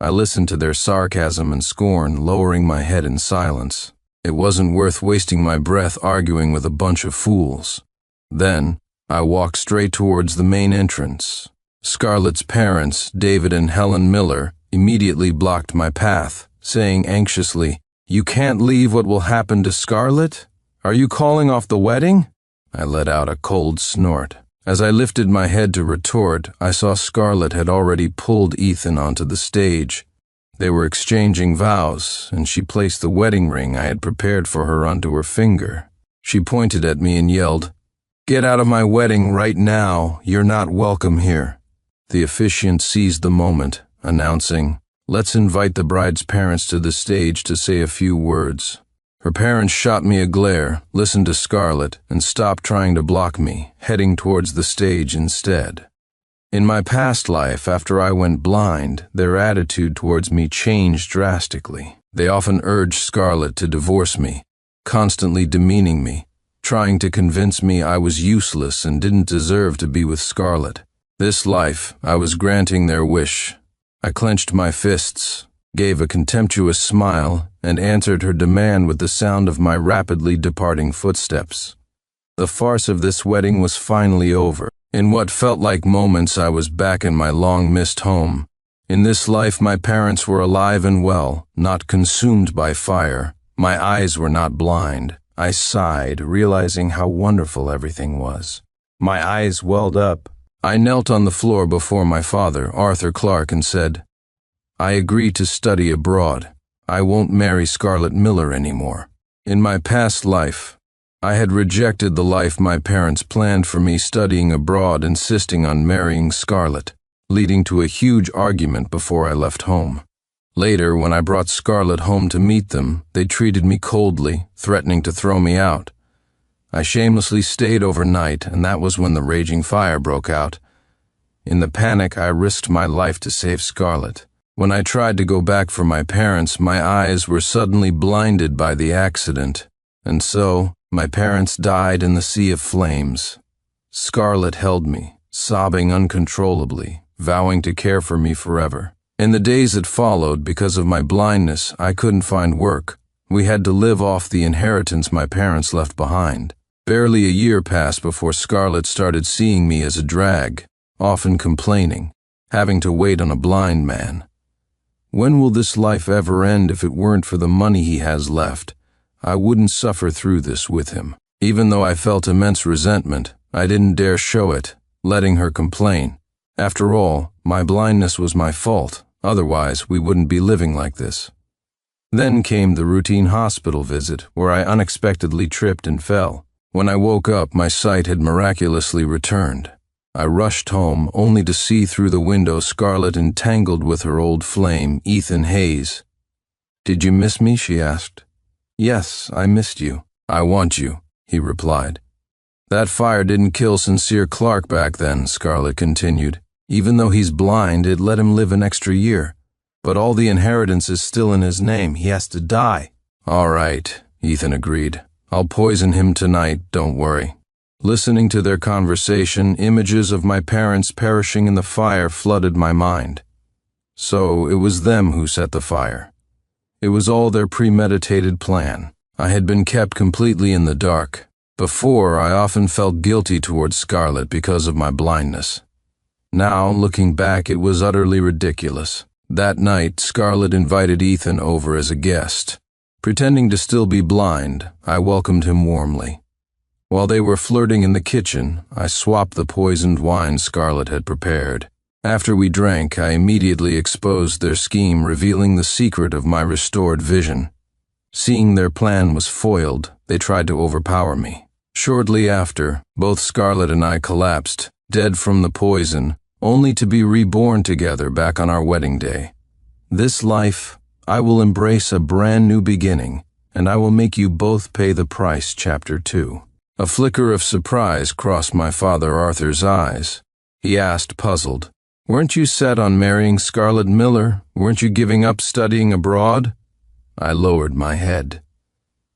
I listened to their sarcasm and scorn, lowering my head in silence. It wasn't worth wasting my breath arguing with a bunch of fools. Then, I walked straight towards the main entrance. Scarlett's parents, David and Helen Miller, immediately blocked my path, saying anxiously, "You can't leave. What will happen to Scarlett? Are you calling off the wedding?" I let out a cold snort. As I lifted my head to retort, I saw Scarlett had already pulled Ethan onto the stage. They were exchanging vows, and she placed the wedding ring I had prepared for her onto her finger. She pointed at me and yelled, "Get out of my wedding right now. You're not welcome here." The officiant seized the moment, announcing, "Let's invite the bride's parents to the stage to say a few words." Her parents shot me a glare, listened to Scarlett, and stopped trying to block me, heading towards the stage instead. In my past life, after I went blind, their attitude towards me changed drastically. They often urged Scarlett to divorce me, constantly demeaning me, trying to convince me I was useless and didn't deserve to be with Scarlett. This life, I was granting their wish. I clenched my fists, gave a contemptuous smile, and answered her demand with the sound of my rapidly departing footsteps. The farce of this wedding was finally over. In what felt like moments, I was back in my long-missed home. In this life, my parents were alive and well, not consumed by fire. My eyes were not blind. I sighed, realizing how wonderful everything was. My eyes welled up. I knelt on the floor before my father, Arthur Clark, and said, "I agree to study abroad. I won't marry Scarlett Miller anymore." In my past life, I had rejected the life my parents planned for me, studying abroad, insisting on marrying Scarlett, leading to a huge argument before I left home. Later, when I brought Scarlett home to meet them, they treated me coldly, threatening to throw me out. I shamelessly stayed overnight, and that was when the raging fire broke out. In the panic, I risked my life to save Scarlett. When I tried to go back for my parents, my eyes were suddenly blinded by the accident, and so my parents died in the sea of flames. Scarlett held me, sobbing uncontrollably, vowing to care for me forever. In the days that followed, because of my blindness, I couldn't find work. We had to live off the inheritance my parents left behind. Barely a year passed before Scarlett started seeing me as a drag, often complaining, having to wait on a blind man. When will this life ever end? If it weren't for the money he has left, I wouldn't suffer through this with him. Even though I felt immense resentment, I didn't dare show it, letting her complain. After all, my blindness was my fault. Otherwise, we wouldn't be living like this. Then came the routine hospital visit, where I unexpectedly tripped and fell. When I woke up, my sight had miraculously returned. I rushed home, only to see through the window Scarlett entangled with her old flame, Ethan Hayes. "Did you miss me?" she asked. "Yes, I missed you." "I want you," he replied. That fire didn't kill Sincere Clark back then, Scarlett continued. Even though he's blind, it let him live an extra year. But all the inheritance is still in his name. He has to die. All right, Ethan agreed. I'll poison him tonight, don't worry. Listening to their conversation, images of my parents perishing in the fire flooded my mind. So it was them who set the fire. It was all their premeditated plan. I had been kept completely in the dark. Before, I often felt guilty towards Scarlett because of my blindness. Now, looking back, it was utterly ridiculous. That night, Scarlett invited Ethan over as a guest. Pretending to still be blind, I welcomed him warmly. While they were flirting in the kitchen, I swapped the poisoned wine Scarlett had prepared. After we drank, I immediately exposed their scheme, revealing the secret of my restored vision. Seeing their plan was foiled, they tried to overpower me. Shortly after, both Scarlett and I collapsed, dead from the poison, only to be reborn together back on our wedding day. This life, I will embrace a brand new beginning, and I will make you both pay the price. Chapter 2. A flicker of surprise crossed my father Arthur's eyes. He asked, puzzled, "Weren't you set on marrying Scarlett Miller? Weren't you giving up studying abroad?" I lowered my head.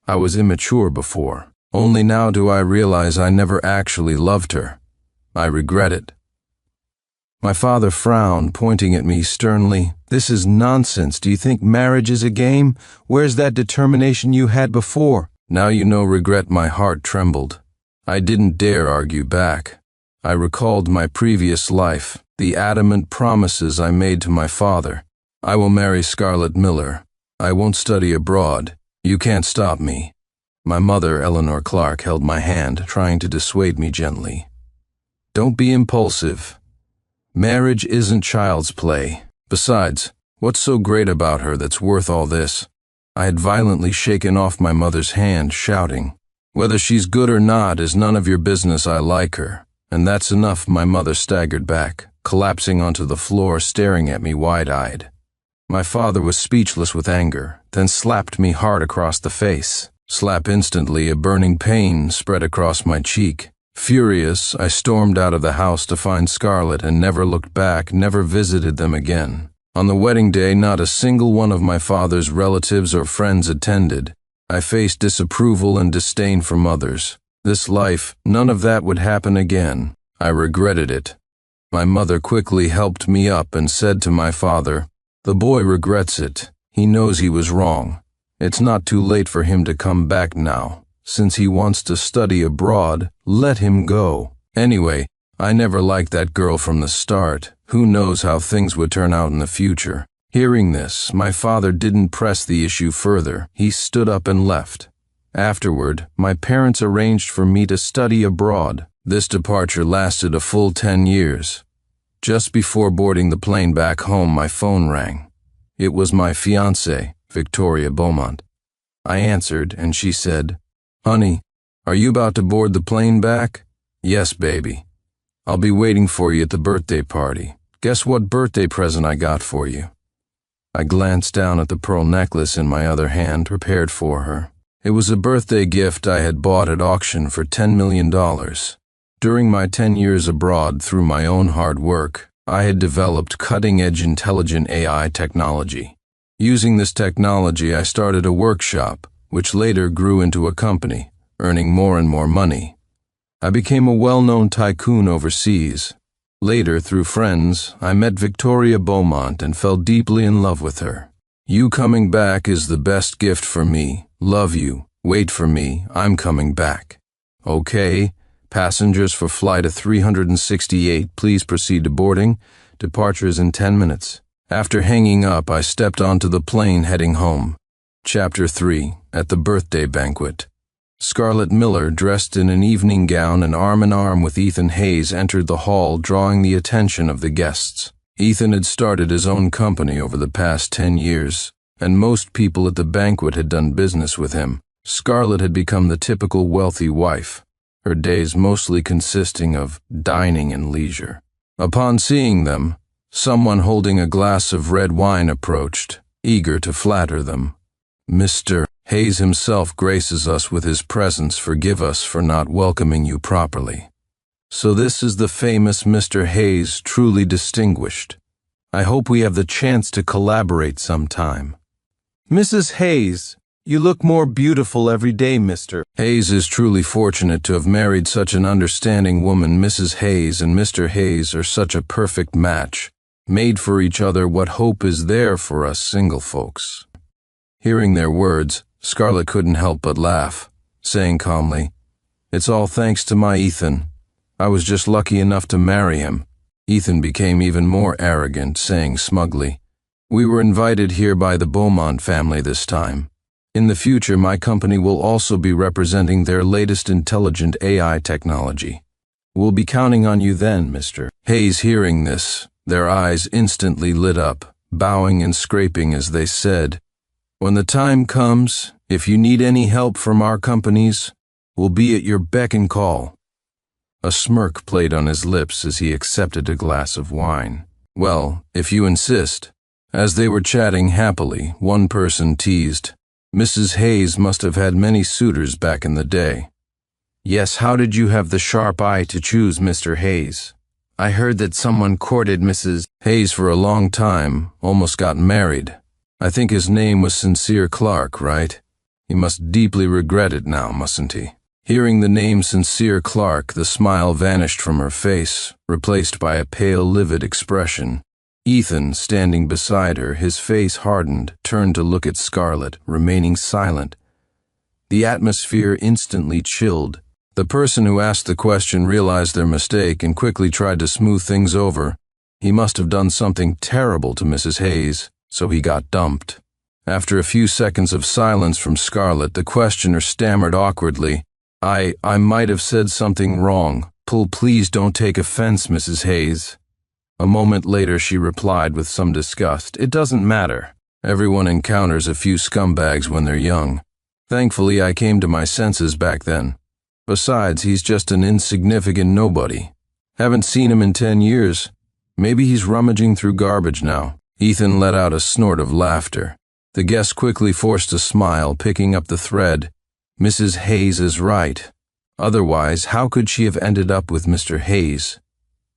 I was immature before. Only now do I realize I never actually loved her. I regret it. My father frowned, pointing at me sternly. "This is nonsense. Do you think marriage is a game? Where's that determination you had before?" Now you know regret. My heart trembled. I didn't dare argue back. I recalled my previous life, the adamant promises I made to my father. I will marry Scarlett Miller. I won't study abroad. You can't stop me. My mother, Eleanor Clark, held my hand, trying to dissuade me gently. Don't be impulsive. Marriage isn't child's play. Besides, what's so great about her that's worth all this? I had violently shaken off my mother's hand, shouting, "Whether she's good or not is none of your business. I like her." And that's enough. My mother staggered back, collapsing onto the floor, staring at me wide-eyed. My father was speechless with anger, then slapped me hard across the face. Slap instantly, a burning pain spread across my cheek. Furious, I stormed out of the house to find Scarlett and never looked back, never visited them again. On the wedding day, not a single one of my father's relatives or friends attended. I faced disapproval and disdain from others. This life, none of that would happen again. I regretted it. My mother quickly helped me up and said to my father, "The boy regrets it. He knows he was wrong. It's not too late for him to come back now. Since he wants to study abroad, let him go. Anyway, I never liked that girl from the start. Who knows how things would turn out in the future." Hearing this, my father didn't press the issue further. He stood up and left. Afterward, my parents arranged for me to study abroad. This departure lasted a full 10 years. Just before boarding the plane back home, my phone rang. It was my fiancée, Victoria Beaumont. I answered, and she said, "Honey, are you about to board the plane back?" "Yes, baby. I'll be waiting for you at the birthday party. Guess what birthday present I got for you?" I glanced down at the pearl necklace in my other hand, prepared for her. It was a birthday gift I had bought at auction for $10 million. During my 10 years abroad, through my own hard work, I had developed cutting-edge intelligent AI technology. Using this technology, I started a workshop, which later grew into a company, earning more and more money. I became a well-known tycoon overseas. Later, through friends, I met Victoria Beaumont and fell deeply in love with her. "You coming back is the best gift for me. Love you. Wait for me. I'm coming back." "Okay. Passengers for flight 368, please proceed to boarding. Departure is in 10 minutes. After hanging up, I stepped onto the plane heading home. Chapter 3. At the birthday banquet. Scarlett Miller, dressed in an evening gown and arm in arm with Ethan Hayes, entered the hall, drawing the attention of the guests. Ethan had started his own company over the past 10 years, and most people at the banquet had done business with him. Scarlett had become the typical wealthy wife, her days mostly consisting of dining and leisure. Upon seeing them, someone holding a glass of red wine approached, eager to flatter them. "Mr. Hayes himself graces us with his presence. Forgive us for not welcoming you properly. So this is the famous Mr. Hayes, truly distinguished. I hope we have the chance to collaborate sometime. Mrs. Hayes, you look more beautiful every day, Mr. Hayes is truly fortunate to have married such an understanding woman. Mrs. Hayes and Mr. Hayes are such a perfect match, made for each other. What hope is there for us single folks? Hearing their words, Scarlett couldn't help but laugh, saying calmly, "It's all thanks to my Ethan. I was just lucky enough to marry him." Ethan became even more arrogant, saying smugly, "We were invited here by the Beaumont family this time. In the future, my company will also be representing their latest intelligent AI technology. We'll be counting on you then, Mr. Hayes." Hearing this, their eyes instantly lit up, bowing and scraping as they said, "When the time comes, if you need any help from our companies, we'll be at your beck and call." A smirk played on his lips as he accepted a glass of wine. "Well, if you insist." As they were chatting happily, one person teased, "Mrs. Hayes must have had many suitors back in the day." "Yes, how did you have the sharp eye to choose Mr. Hayes? I heard that someone courted Mrs. Hayes for a long time, almost got married. I think his name was Sincere Clark, right? He must deeply regret it now, mustn't he?" Hearing the name Sincere Clark, the smile vanished from her face, replaced by a pale, livid expression. Ethan, standing beside her, his face hardened, turned to look at Scarlett, remaining silent. The atmosphere instantly chilled. The person who asked the question realized their mistake and quickly tried to smooth things over. He must have done something terrible to Mrs. Hayes, so he got dumped. After a few seconds of silence from Scarlett, the questioner stammered awkwardly, I might have said something wrong. Please don't take offense, Mrs. Hayes." A moment later she replied with some disgust, "It doesn't matter. Everyone encounters a few scumbags when they're young. Thankfully I came to my senses back then. Besides, he's just an insignificant nobody. Haven't seen him in 10 years. Maybe he's rummaging through garbage now." Ethan let out a snort of laughter. The guest quickly forced a smile, picking up the thread. Mrs. Hayes is right. Otherwise, how could she have ended up with Mr. Hayes?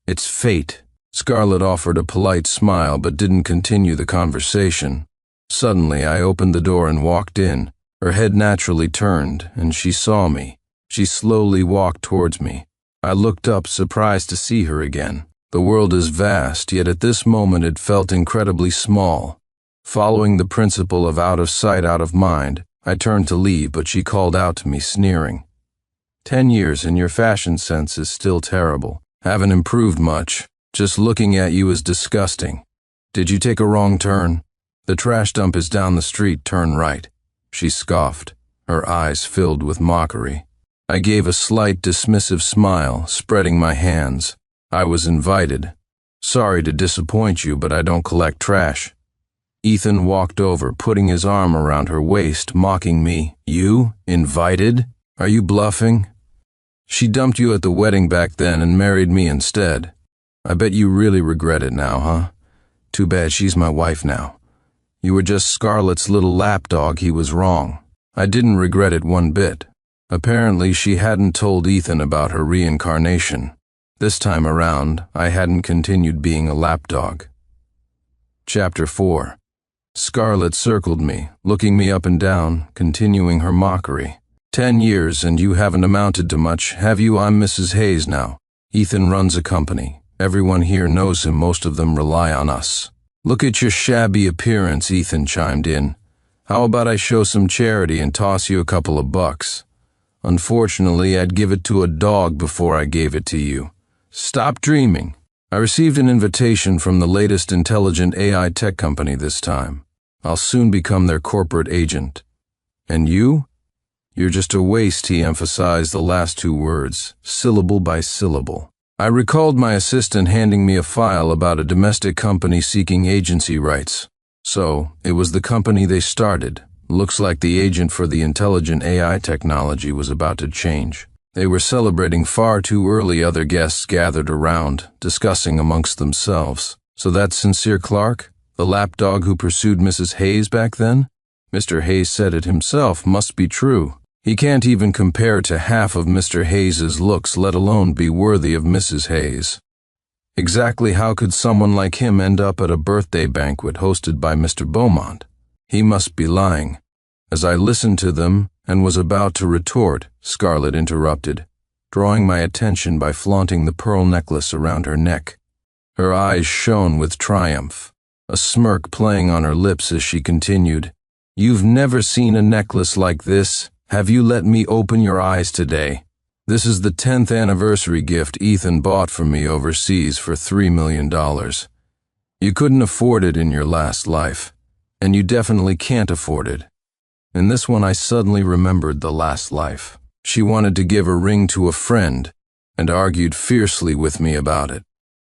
It's fate. Scarlett offered a polite smile but didn't continue the conversation. Suddenly, I opened the door and walked in. Her head naturally turned, and she saw me. She slowly walked towards me. I looked up, surprised to see her again. The world is vast, yet at this moment it felt incredibly small. Following the principle of out of sight, out of mind, I turned to leave, but she called out to me, sneering, 10 years and your fashion sense is still terrible. Haven't improved much. Just looking at you is disgusting. Did you take a wrong turn? The trash dump is down the street, turn right." She scoffed, her eyes filled with mockery. I gave a slight dismissive smile, spreading my hands. I was invited. Sorry to disappoint you, but I don't collect trash. Ethan walked over, putting his arm around her waist, mocking me. You? Invited? Are you bluffing? She dumped you at the wedding back then and married me instead. I bet you really regret it now, huh? Too bad she's my wife now. You were just Scarlett's little lapdog. He was wrong. I didn't regret it one bit. Apparently she hadn't told Ethan about her reincarnation. This time around, I hadn't continued being a lapdog. Chapter 4. Scarlett circled me, looking me up and down, continuing her mockery. 10 years and you haven't amounted to much, have you? I'm Mrs. Hayes now. Ethan runs a company. Everyone here knows him. Most of them rely on us. Look at your shabby appearance, Ethan chimed in. How about I show some charity and toss you a couple of bucks? Unfortunately, I'd give it to a dog before I gave it to you. Stop dreaming. I received an invitation from the latest intelligent AI tech company this time. I'll soon become their corporate agent. And you? You're just a waste, he emphasized the last 2 words, syllable by syllable. I recalled my assistant handing me a file about a domestic company seeking agency rights. So, it was the company they started. Looks like the agent for the intelligent AI technology was about to change. They were celebrating far too early. Other guests gathered around, discussing amongst themselves. So that's Sincere Clark, the lapdog who pursued Mrs. Hayes back then? Mr. Hayes said it himself, must be true. He can't even compare to half of Mr. Hayes's looks, let alone be worthy of Mrs. Hayes. Exactly how could someone like him end up at a birthday banquet hosted by Mr. Beaumont? He must be lying. As I listened to them and was about to retort, Scarlett interrupted, drawing my attention by flaunting the pearl necklace around her neck. Her eyes shone with triumph, a smirk playing on her lips as she continued, "You've never seen a necklace like this. Have you let me open your eyes today? This is the 10th anniversary gift Ethan bought for me overseas for $3 million. You couldn't afford it in your last life, and you definitely can't afford it." In this one I suddenly remembered the last life. She wanted to give a ring to a friend and argued fiercely with me about it.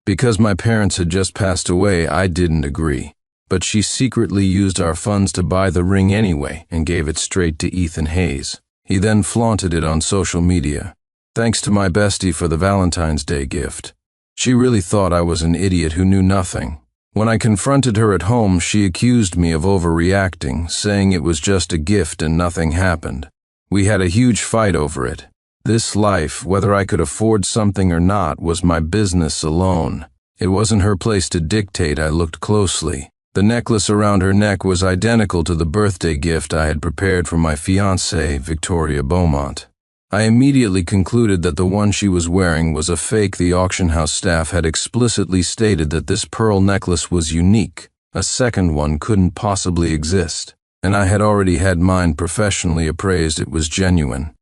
Because my parents had just passed away, I didn't agree, but she secretly used our funds to buy the ring anyway and gave it straight to Ethan Hayes. He then flaunted it on social media. Thanks to my bestie for the Valentine's Day gift. She really thought I was an idiot who knew nothing. When I confronted her at home, she accused me of overreacting, saying it was just a gift and nothing happened. We had a huge fight over it. This life, whether I could afford something or not, was my business alone. It wasn't her place to dictate. I looked closely. The necklace around her neck was identical to the birthday gift I had prepared for my fiancée, Victoria Beaumont. I immediately concluded that the one she was wearing was a fake. The auction house staff had explicitly stated that this pearl necklace was unique. A second one couldn't possibly exist, and I had already had mine professionally appraised. It was genuine.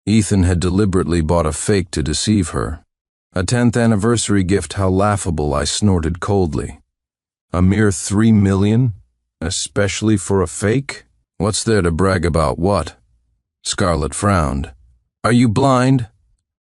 Ethan had deliberately bought a fake to deceive her. A 10th anniversary gift, how laughable, I snorted coldly. A mere $3 million? Especially for a fake? What's there to brag about, what? Scarlett frowned. Are you blind?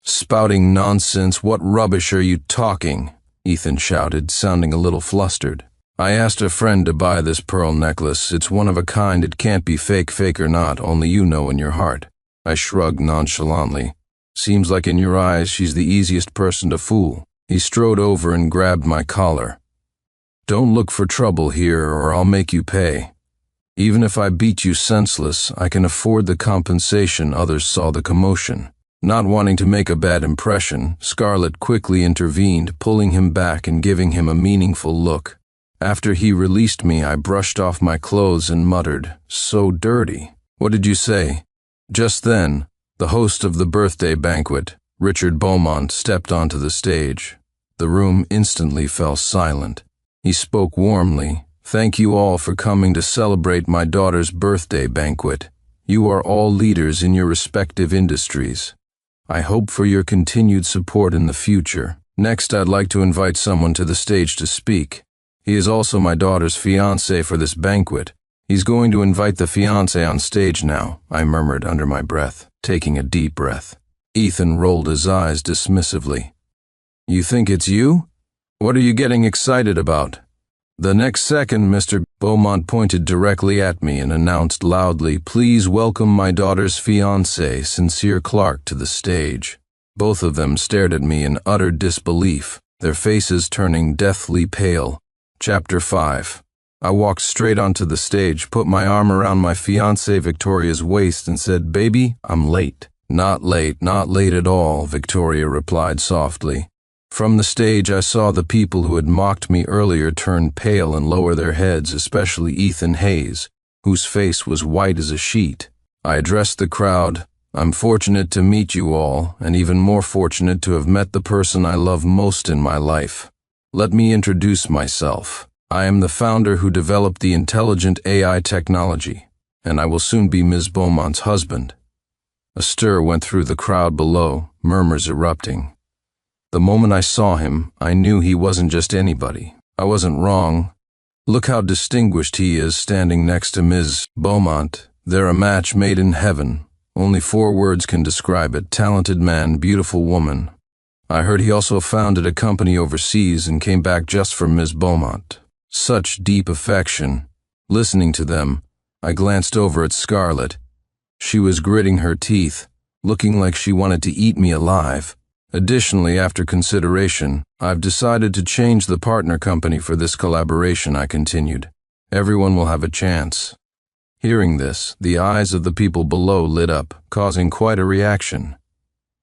Spouting nonsense, what rubbish are you talking? Ethan shouted, sounding a little flustered. I asked a friend to buy this pearl necklace. It's one of a kind. It can't be fake or not, only you know in your heart. I shrugged nonchalantly. Seems like in your eyes she's the easiest person to fool. He strode over and grabbed my collar. Don't look for trouble here or I'll make you pay. Even if I beat you senseless, I can afford the compensation. Others saw the commotion. Not wanting to make a bad impression, Scarlett quickly intervened, pulling him back and giving him a meaningful look. After he released me, I brushed off my clothes and muttered, "So dirty." What did you say? Just then, the host of the birthday banquet, Richard Beaumont, stepped onto the stage. The room instantly fell silent. He spoke warmly. Thank you all for coming to celebrate my daughter's birthday banquet. You are all leaders in your respective industries. I hope for your continued support in the future. Next, I'd like to invite someone to the stage to speak. He is also my daughter's fiancé for this banquet. He's going to invite the fiancé on stage now, I murmured under my breath, taking a deep breath. Ethan rolled his eyes dismissively. You think it's you? What are you getting excited about? The next second, Mr. Beaumont pointed directly at me and announced loudly, Please welcome my daughter's fiancé, Sincere Clark, to the stage. Both of them stared at me in utter disbelief, their faces turning deathly pale. Chapter 5. I walked straight onto the stage, put my arm around my fiancée Victoria's waist and said, Baby, I'm late. Not late at all, Victoria replied softly. From the stage I saw the people who had mocked me earlier turn pale and lower their heads, especially Ethan Hayes, whose face was white as a sheet. I addressed the crowd. I'm fortunate to meet you all, and even more fortunate to have met the person I love most in my life. Let me introduce myself. I am the founder who developed the intelligent AI technology, and I will soon be Ms. Beaumont's husband. A stir went through the crowd below, murmurs erupting. The moment I saw him, I knew he wasn't just anybody. I wasn't wrong. Look how distinguished he is standing next to Ms. Beaumont. They're a match made in heaven. Only 4 words can describe it. Talented man, beautiful woman. I heard he also founded a company overseas and came back just for Ms. Beaumont. Such deep affection. Listening to them, I glanced over at Scarlett. She was gritting her teeth, looking like she wanted to eat me alive. Additionally, after consideration, I've decided to change the partner company for this collaboration, I continued. Everyone will have a chance. Hearing this, the eyes of the people below lit up, causing quite a reaction.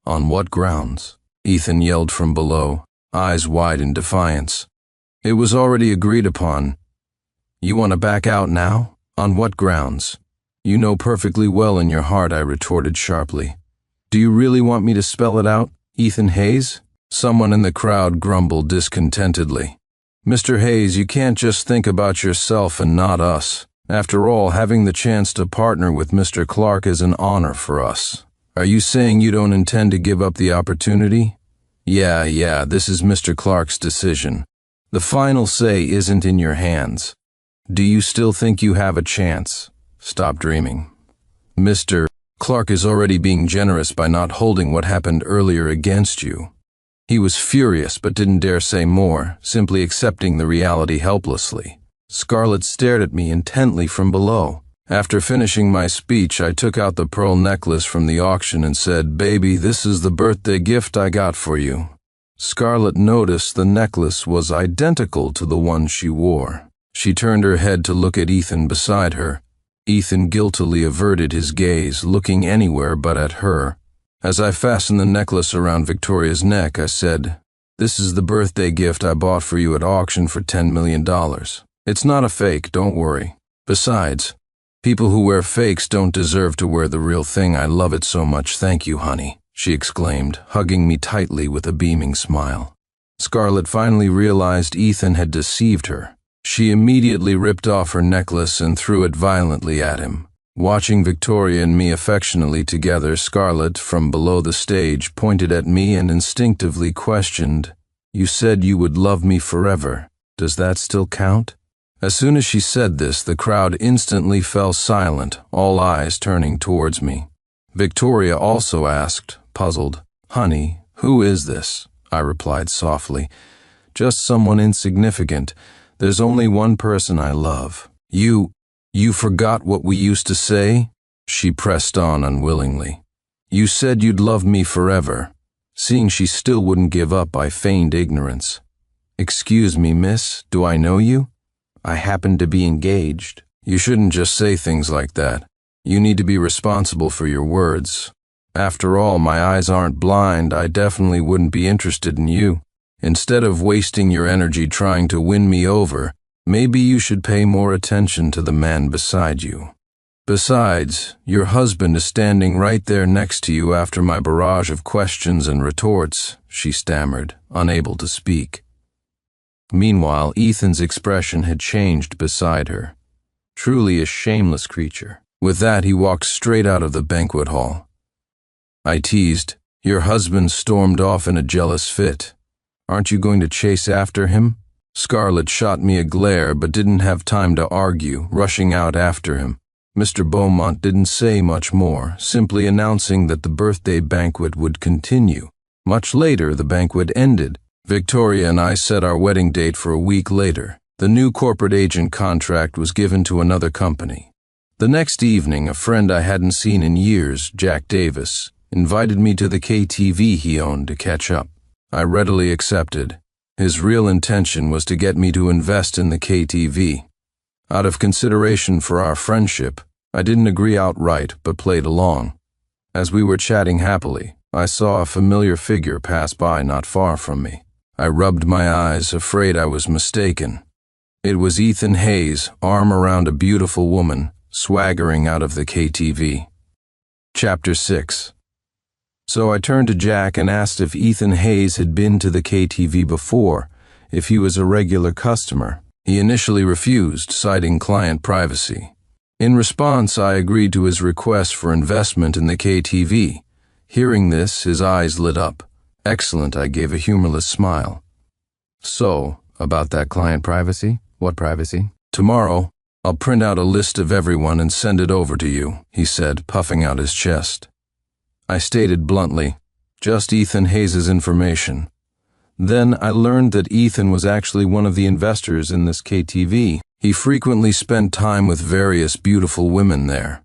On what grounds? Ethan yelled from below, eyes wide in defiance. It was already agreed upon. You want to back out now? On what grounds? You know perfectly well in your heart, I retorted sharply. Do you really want me to spell it out, Ethan Hayes? Someone in the crowd grumbled discontentedly. Mr. Hayes, you can't just think about yourself and not us. After all, having the chance to partner with Mr. Clark is an honor for us. Are you saying you don't intend to give up the opportunity? Yeah, this is Mr. Clark's decision. The final say isn't in your hands. Do you still think you have a chance? Stop dreaming. Mr. Clark is already being generous by not holding what happened earlier against you. He was furious but didn't dare say more, simply accepting the reality helplessly. Scarlett stared at me intently from below. After finishing my speech, I took out the pearl necklace from the auction and said, "Baby, this is the birthday gift I got for you." Scarlett noticed the necklace was identical to the one she wore. She turned her head to look at Ethan beside her. Ethan guiltily averted his gaze, looking anywhere but at her. As I fastened the necklace around Victoria's neck, I said, "This is the birthday gift I bought for you at auction for $10 million. It's not a fake, don't worry. Besides, people who wear fakes don't deserve to wear the real thing. I love it so much, thank you, honey," she exclaimed, hugging me tightly with a beaming smile. Scarlett finally realized Ethan had deceived her. She immediately ripped off her necklace and threw it violently at him. Watching Victoria and me affectionately together, Scarlett, from below the stage, pointed at me and instinctively questioned, "You said you would love me forever. Does that still count?" As soon as she said this, the crowd instantly fell silent, all eyes turning towards me. Victoria also asked, puzzled, "Honey, who is this?" I replied softly, "Just someone insignificant. There's only one person I love. You forgot what we used to say?" She pressed on unwillingly. "You said you'd love me forever." Seeing she still wouldn't give up, I feigned ignorance. "Excuse me, miss, do I know you? I happen to be engaged." "You shouldn't just say things like that. You need to be responsible for your words. After all, my eyes aren't blind. I definitely wouldn't be interested in you. Instead of wasting your energy trying to win me over, maybe you should pay more attention to the man beside you. Besides, your husband is standing right there next to you after my barrage of questions and retorts," she stammered, unable to speak. Meanwhile, Ethan's expression had changed beside her. Truly a shameless creature. With that, he walked straight out of the banquet hall. I teased, "Your husband stormed off in a jealous fit. Aren't you going to chase after him?" Scarlett shot me a glare but didn't have time to argue, rushing out after him. Mr. Beaumont didn't say much more, simply announcing that the birthday banquet would continue. Much later, the banquet ended. Victoria and I set our wedding date for a week later. The new corporate agent contract was given to another company. The next evening, a friend I hadn't seen in years, Jack Davis, invited me to the KTV he owned to catch up. I readily accepted. His real intention was to get me to invest in the KTV. Out of consideration for our friendship, I didn't agree outright but played along. As we were chatting happily, I saw a familiar figure pass by not far from me. I rubbed my eyes, afraid I was mistaken. It was Ethan Hayes, arm around a beautiful woman, swaggering out of the KTV. Chapter 6. So I turned to Jack and asked if Ethan Hayes had been to the KTV before, if he was a regular customer. He initially refused, citing client privacy. In response, I agreed to his request for investment in the KTV. Hearing this, his eyes lit up. "Excellent," I gave a humorless smile. "So, about that client privacy? What privacy?" "Tomorrow, I'll print out a list of everyone and send it over to you," he said, puffing out his chest. I stated bluntly, "Just Ethan Hayes' information." Then I learned that Ethan was actually one of the investors in this KTV. He frequently spent time with various beautiful women there.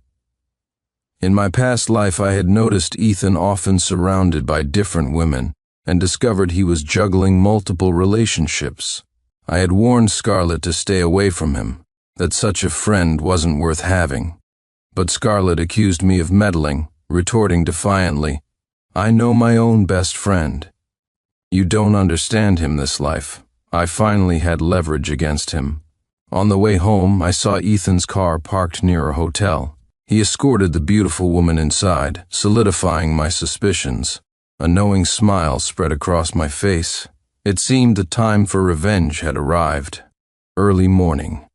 In my past life, I had noticed Ethan often surrounded by different women and discovered he was juggling multiple relationships. I had warned Scarlett to stay away from him, that such a friend wasn't worth having. But Scarlett accused me of meddling, retorting defiantly, "I know my own best friend. You don't understand him this life." I finally had leverage against him. On the way home, I saw Ethan's car parked near a hotel. He escorted the beautiful woman inside, solidifying my suspicions. A knowing smile spread across my face. It seemed the time for revenge had arrived. Early morning.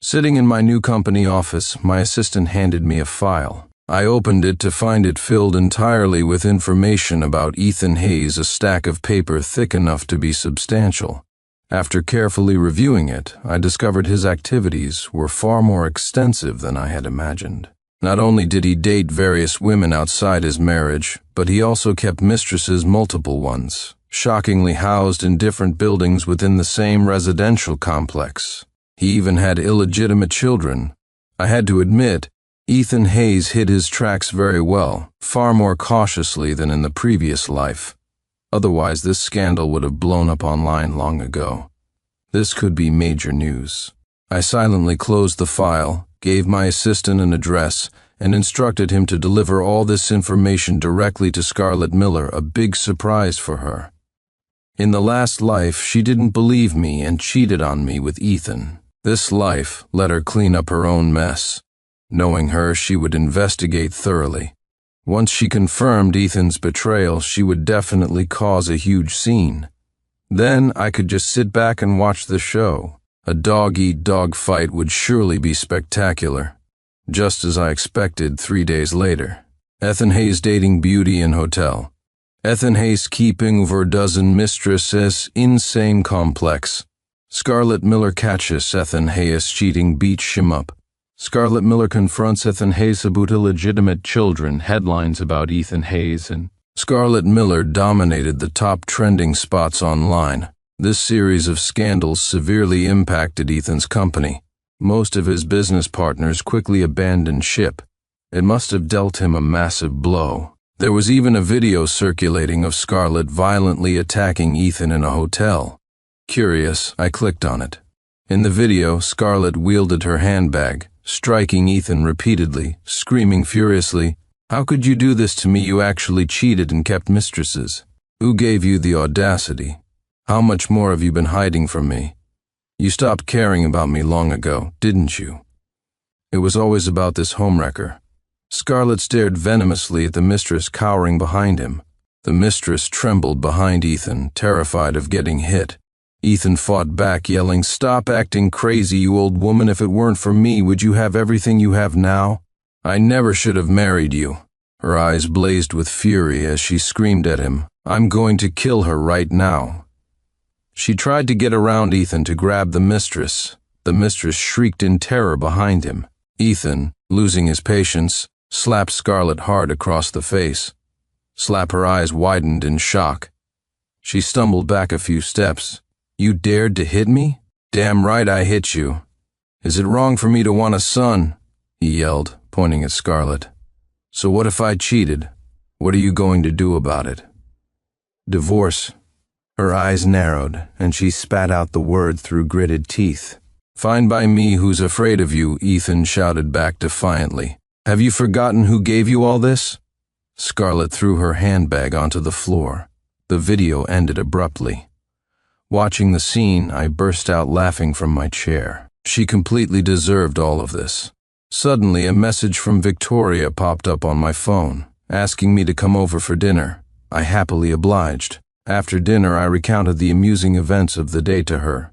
Sitting in my new company office, my assistant handed me a file. I opened it to find it filled entirely with information about Ethan Hayes, a stack of paper thick enough to be substantial. After carefully reviewing it, I discovered his activities were far more extensive than I had imagined. Not only did he date various women outside his marriage, but he also kept mistresses, multiple ones, shockingly housed in different buildings within the same residential complex. He even had illegitimate children. I had to admit, Ethan Hayes hid his tracks very well, far more cautiously than in the previous life. Otherwise, this scandal would have blown up online long ago. This could be major news. I silently closed the file, gave my assistant an address, and instructed him to deliver all this information directly to Scarlett Miller, a big surprise for her. In the last life, she didn't believe me and cheated on me with Ethan. This life let her clean up her own mess. Knowing her, she would investigate thoroughly. Once she confirmed Ethan's betrayal, she would definitely cause a huge scene. Then I could just sit back and watch the show. A dog-eat-dog fight would surely be spectacular. Just as I expected 3 days later. Ethan Hayes dating beauty in hotel. Ethan Hayes keeping over a dozen mistresses in same complex. Scarlett Miller catches Ethan Hayes cheating, beats him up. Scarlett Miller confronts Ethan Hayes about illegitimate children. Headlines about Ethan Hayes and Scarlett Miller dominated the top trending spots online. This series of scandals severely impacted Ethan's company. Most of his business partners quickly abandoned ship. It must have dealt him a massive blow. There was even a video circulating of Scarlett violently attacking Ethan in a hotel. Curious, I clicked on it. In the video, Scarlett wielded her handbag, striking Ethan repeatedly, screaming furiously, "How could you do this to me? You actually cheated and kept mistresses. Who gave you the audacity? How much more have you been hiding from me? You stopped caring about me long ago, didn't you?" It was always about this homewrecker. Scarlett stared venomously at the mistress cowering behind him. The mistress trembled behind Ethan, terrified of getting hit. Ethan fought back, yelling, "Stop acting crazy, you old woman. If it weren't for me, would you have everything you have now? I never should have married you." Her eyes blazed with fury as she screamed at him, "I'm going to kill her right now." She tried to get around Ethan to grab the mistress. The mistress shrieked in terror behind him. Ethan, losing his patience, slapped Scarlett hard across the face. Her eyes widened in shock. She stumbled back a few steps. "You dared to hit me? Damn right I hit you. Is it wrong for me to want a son?" he yelled, pointing at Scarlett. "So what if I cheated? What are you going to do about it?" "Divorce." Her eyes narrowed, and she spat out the word through gritted teeth. "Fine by me, who's afraid of you," Ethan shouted back defiantly. "Have you forgotten who gave you all this?" Scarlett threw her handbag onto the floor. The video ended abruptly. Watching the scene, I burst out laughing from my chair. She completely deserved all of this. Suddenly, a message from Victoria popped up on my phone, asking me to come over for dinner. I happily obliged. After dinner, I recounted the amusing events of the day to her.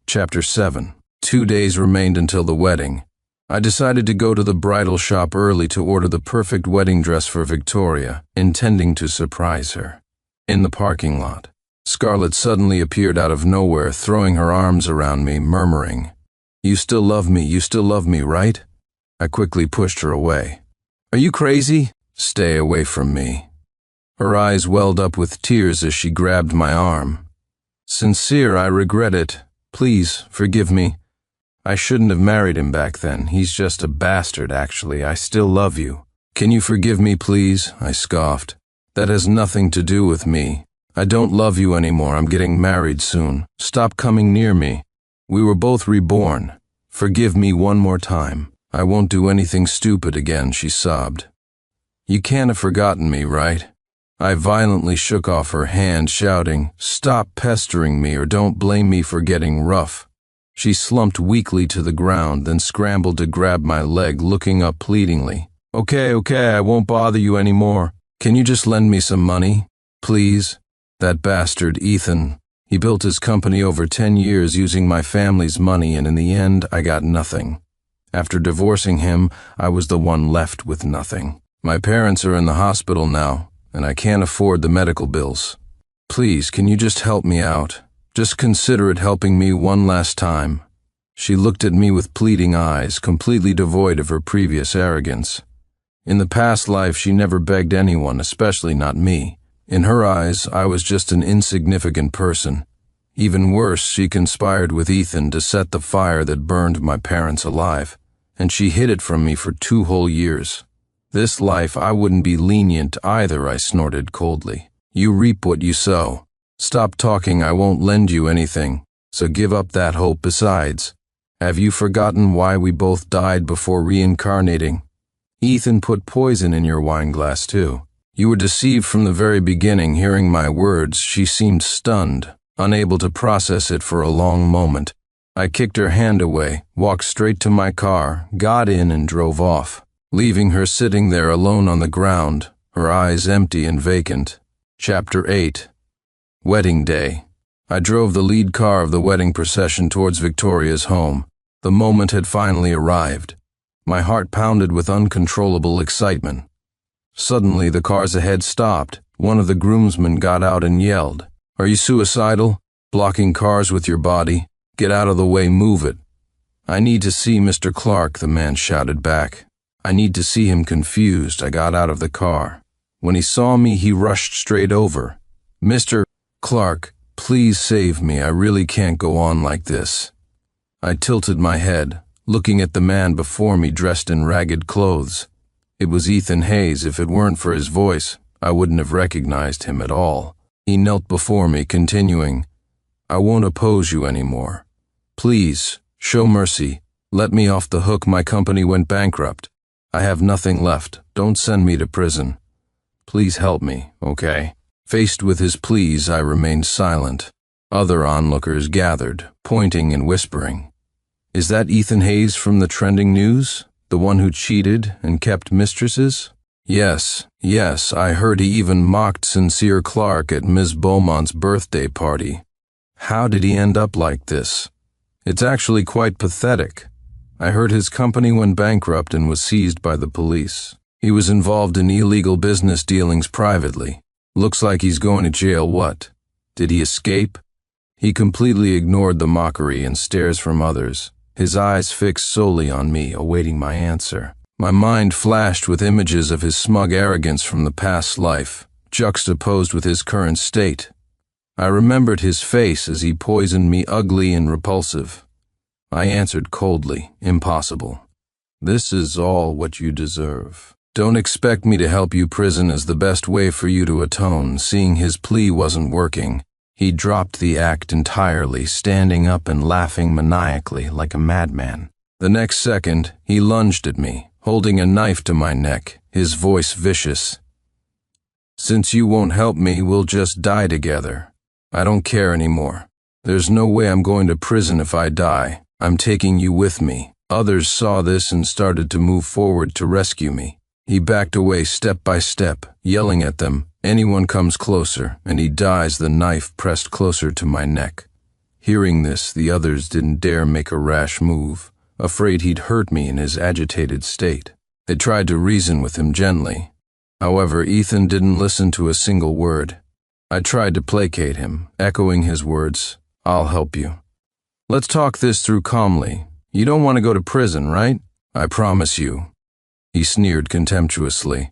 Chapter 7. 2 days remained until the wedding. I decided to go to the bridal shop early to order the perfect wedding dress for Victoria, intending to surprise her. In the parking lot, Scarlett suddenly appeared out of nowhere, throwing her arms around me, murmuring, you still love me, right?" I quickly pushed her away. "Are you crazy? Stay away from me." Her eyes welled up with tears as she grabbed my arm. "Sincere, I regret it. Please, forgive me. I shouldn't have married him back then. He's just a bastard, actually. I still love you." "Can you forgive me, please?" I scoffed. "That has nothing to do with me. I don't love you anymore. I'm getting married soon. Stop coming near me. We were both reborn. Forgive me one more time. I won't do anything stupid again, she sobbed. You can't have forgotten me, right? I violently shook off her hand, shouting, Stop pestering me or don't blame me for getting rough. She slumped weakly to the ground, then scrambled to grab my leg, looking up pleadingly. Okay, I won't bother you anymore. Can you just lend me some money? Please? That bastard, Ethan. He built his company over 10 years using my family's money, and in the end, I got nothing. After divorcing him, I was the one left with nothing. My parents are in the hospital now, and I can't afford the medical bills. Please, can you just help me out? Just consider it helping me one last time. She looked at me with pleading eyes, completely devoid of her previous arrogance. In the past life, she never begged anyone, especially not me. In her eyes, I was just an insignificant person. Even worse, she conspired with Ethan to set the fire that burned my parents alive, and she hid it from me for 2 whole years. This life, I wouldn't be lenient either, I snorted coldly. You reap what you sow. Stop talking, I won't lend you anything, so give up that hope. Besides, have you forgotten why we both died before reincarnating? Ethan put poison in your wine glass too. You were deceived from the very beginning. Hearing my words, she seemed stunned, unable to process it for a long moment. I kicked her hand away, walked straight to my car, got in and drove off, leaving her sitting there alone on the ground, her eyes empty and vacant. Chapter 8. Wedding Day. I drove the lead car of the wedding procession towards Victoria's home. The moment had finally arrived. My heart pounded with uncontrollable excitement. Suddenly, the cars ahead stopped. One of the groomsmen got out and yelled, Are you suicidal? Blocking cars with your body? Get out of the way, move it. I need to see Mr. Clark, the man shouted back. I need to see him. Confused, I got out of the car. When he saw me, he rushed straight over. Mr. Clark, please save me. I really can't go on like this. I tilted my head, looking at the man before me dressed in ragged clothes. It was Ethan Hayes. If it weren't for his voice, I wouldn't have recognized him at all. He knelt before me, continuing, I won't oppose you anymore. Please, show mercy. Let me off the hook. My company went bankrupt. I have nothing left. Don't send me to prison. Please help me, okay? Faced with his pleas, I remained silent. Other onlookers gathered, pointing and whispering. Is that Ethan Hayes from the trending news? The one who cheated and kept mistresses? Yes, I heard he even mocked Sincere Clark at Ms. Beaumont's birthday party. How did he end up like this? It's actually quite pathetic. I heard his company went bankrupt and was seized by the police. He was involved in illegal business dealings privately. Looks like he's going to jail. What? Did he escape? He completely ignored the mockery and stares from others, his eyes fixed solely on me, awaiting my answer. My mind flashed with images of his smug arrogance from the past life, juxtaposed with his current state. I remembered his face as he poisoned me, ugly and repulsive. I answered coldly, Impossible. This is all what you deserve. Don't expect me to help you. Prison is the best way for you to atone. Seeing his plea wasn't working, he dropped the act entirely, standing up and laughing maniacally like a madman. The next second, he lunged at me, holding a knife to my neck, his voice vicious. Since you won't help me, we'll just die together. I don't care anymore. There's no way I'm going to prison if I die. I'm taking you with me. Others saw this and started to move forward to rescue me. He backed away step by step, yelling at them, anyone comes closer, and he dies, the knife pressed closer to my neck. Hearing this, the others didn't dare make a rash move, afraid he'd hurt me in his agitated state. They tried to reason with him gently. However, Ethan didn't listen to a single word. I tried to placate him, echoing his words, I'll help you. Let's talk this through calmly. You don't want to go to prison, right? I promise you. He sneered contemptuously.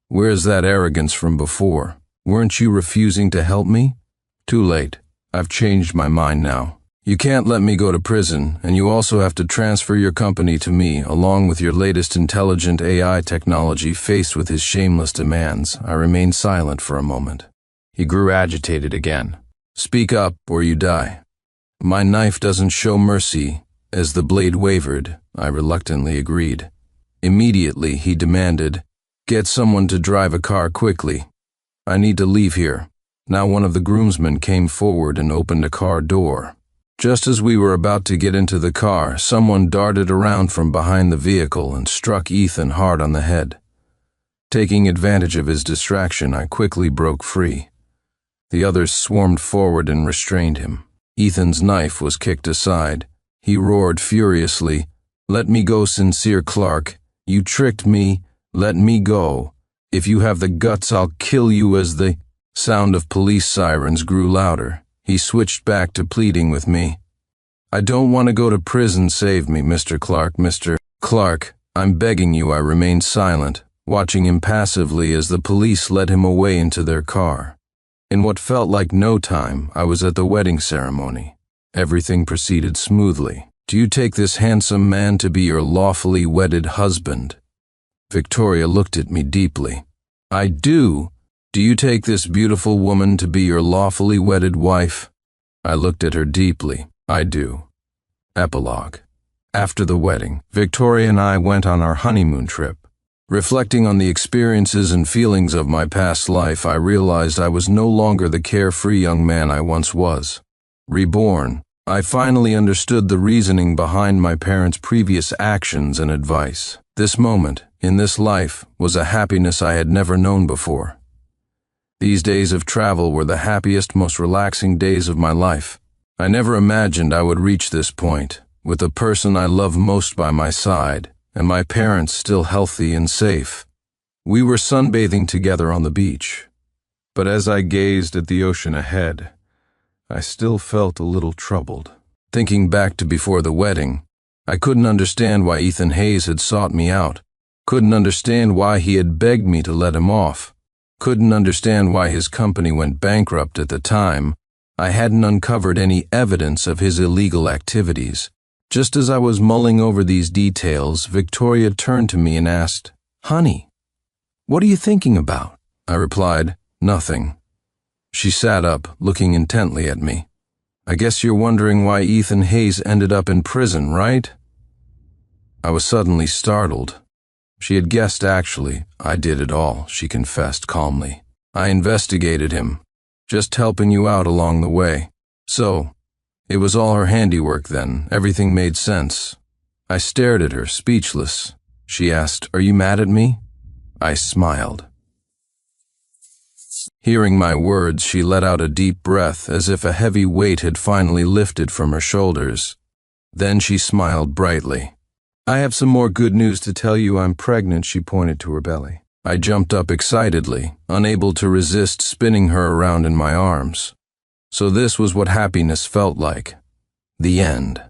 Where's that arrogance from before? Weren't you refusing to help me? Too late. I've changed my mind now. You can't let me go to prison, and you also have to transfer your company to me, along with your latest intelligent AI technology. Faced with his shameless demands, I remained silent for a moment. He grew agitated again. Speak up, or you die. My knife doesn't show mercy, As the blade wavered, I reluctantly agreed. Immediately, he demanded, "Get someone to drive a car quickly. I need to leave here." Now one of the groomsmen came forward and opened a car door. Just as we were about to get into the car, someone darted around from behind the vehicle and struck Ethan hard on the head. Taking advantage of his distraction, I quickly broke free. The others swarmed forward and restrained him. Ethan's knife was kicked aside. He roared furiously, "Let me go, Sincere Clark. You tricked me. Let me go. If you have the guts, I'll kill you." As the sound of police sirens grew louder, he switched back to pleading with me. "I don't want to go to prison. Save me, Mr. Clark. Mr. Clark, I'm begging you." I remained silent, watching impassively as the police led him away into their car. In what felt like no time, I was at the wedding ceremony. Everything proceeded smoothly. "Do you take this handsome man to be your lawfully wedded husband?" Victoria looked at me deeply. "I do. Do you take this beautiful woman to be your lawfully wedded wife?" I looked at her deeply. "I do." Epilogue. After the wedding, Victoria and I went on our honeymoon trip. Reflecting on the experiences and feelings of my past life, I realized I was no longer the carefree young man I once was. Reborn, I finally understood the reasoning behind my parents' previous actions and advice. This moment, in this life, was a happiness I had never known before. These days of travel were the happiest, most relaxing days of my life. I never imagined I would reach this point, with the person I love most by my side, and my parents still healthy and safe. We were sunbathing together on the beach, but as I gazed at the ocean ahead, I still felt a little troubled. Thinking back to before the wedding, I couldn't understand why Ethan Hayes had sought me out, couldn't understand why he had begged me to let him off, couldn't understand why his company went bankrupt at the time. I hadn't uncovered any evidence of his illegal activities. Just as I was mulling over these details, Victoria turned to me and asked, "Honey, what are you thinking about?" I replied, "Nothing." She sat up, looking intently at me. "I guess you're wondering why Ethan Hayes ended up in prison, right?" I was suddenly startled. She had guessed, actually. "I did it all," she confessed calmly. "I investigated him, just helping you out along the way." So, it was all her handiwork then. Everything made sense. I stared at her, speechless. She asked, "Are you mad at me?" I smiled. Hearing my words, she let out a deep breath, as if a heavy weight had finally lifted from her shoulders. Then she smiled brightly. "I have some more good news to tell you. I'm pregnant." She pointed to her belly. I jumped up excitedly, unable to resist spinning her around in my arms. So this was what happiness felt like. The end.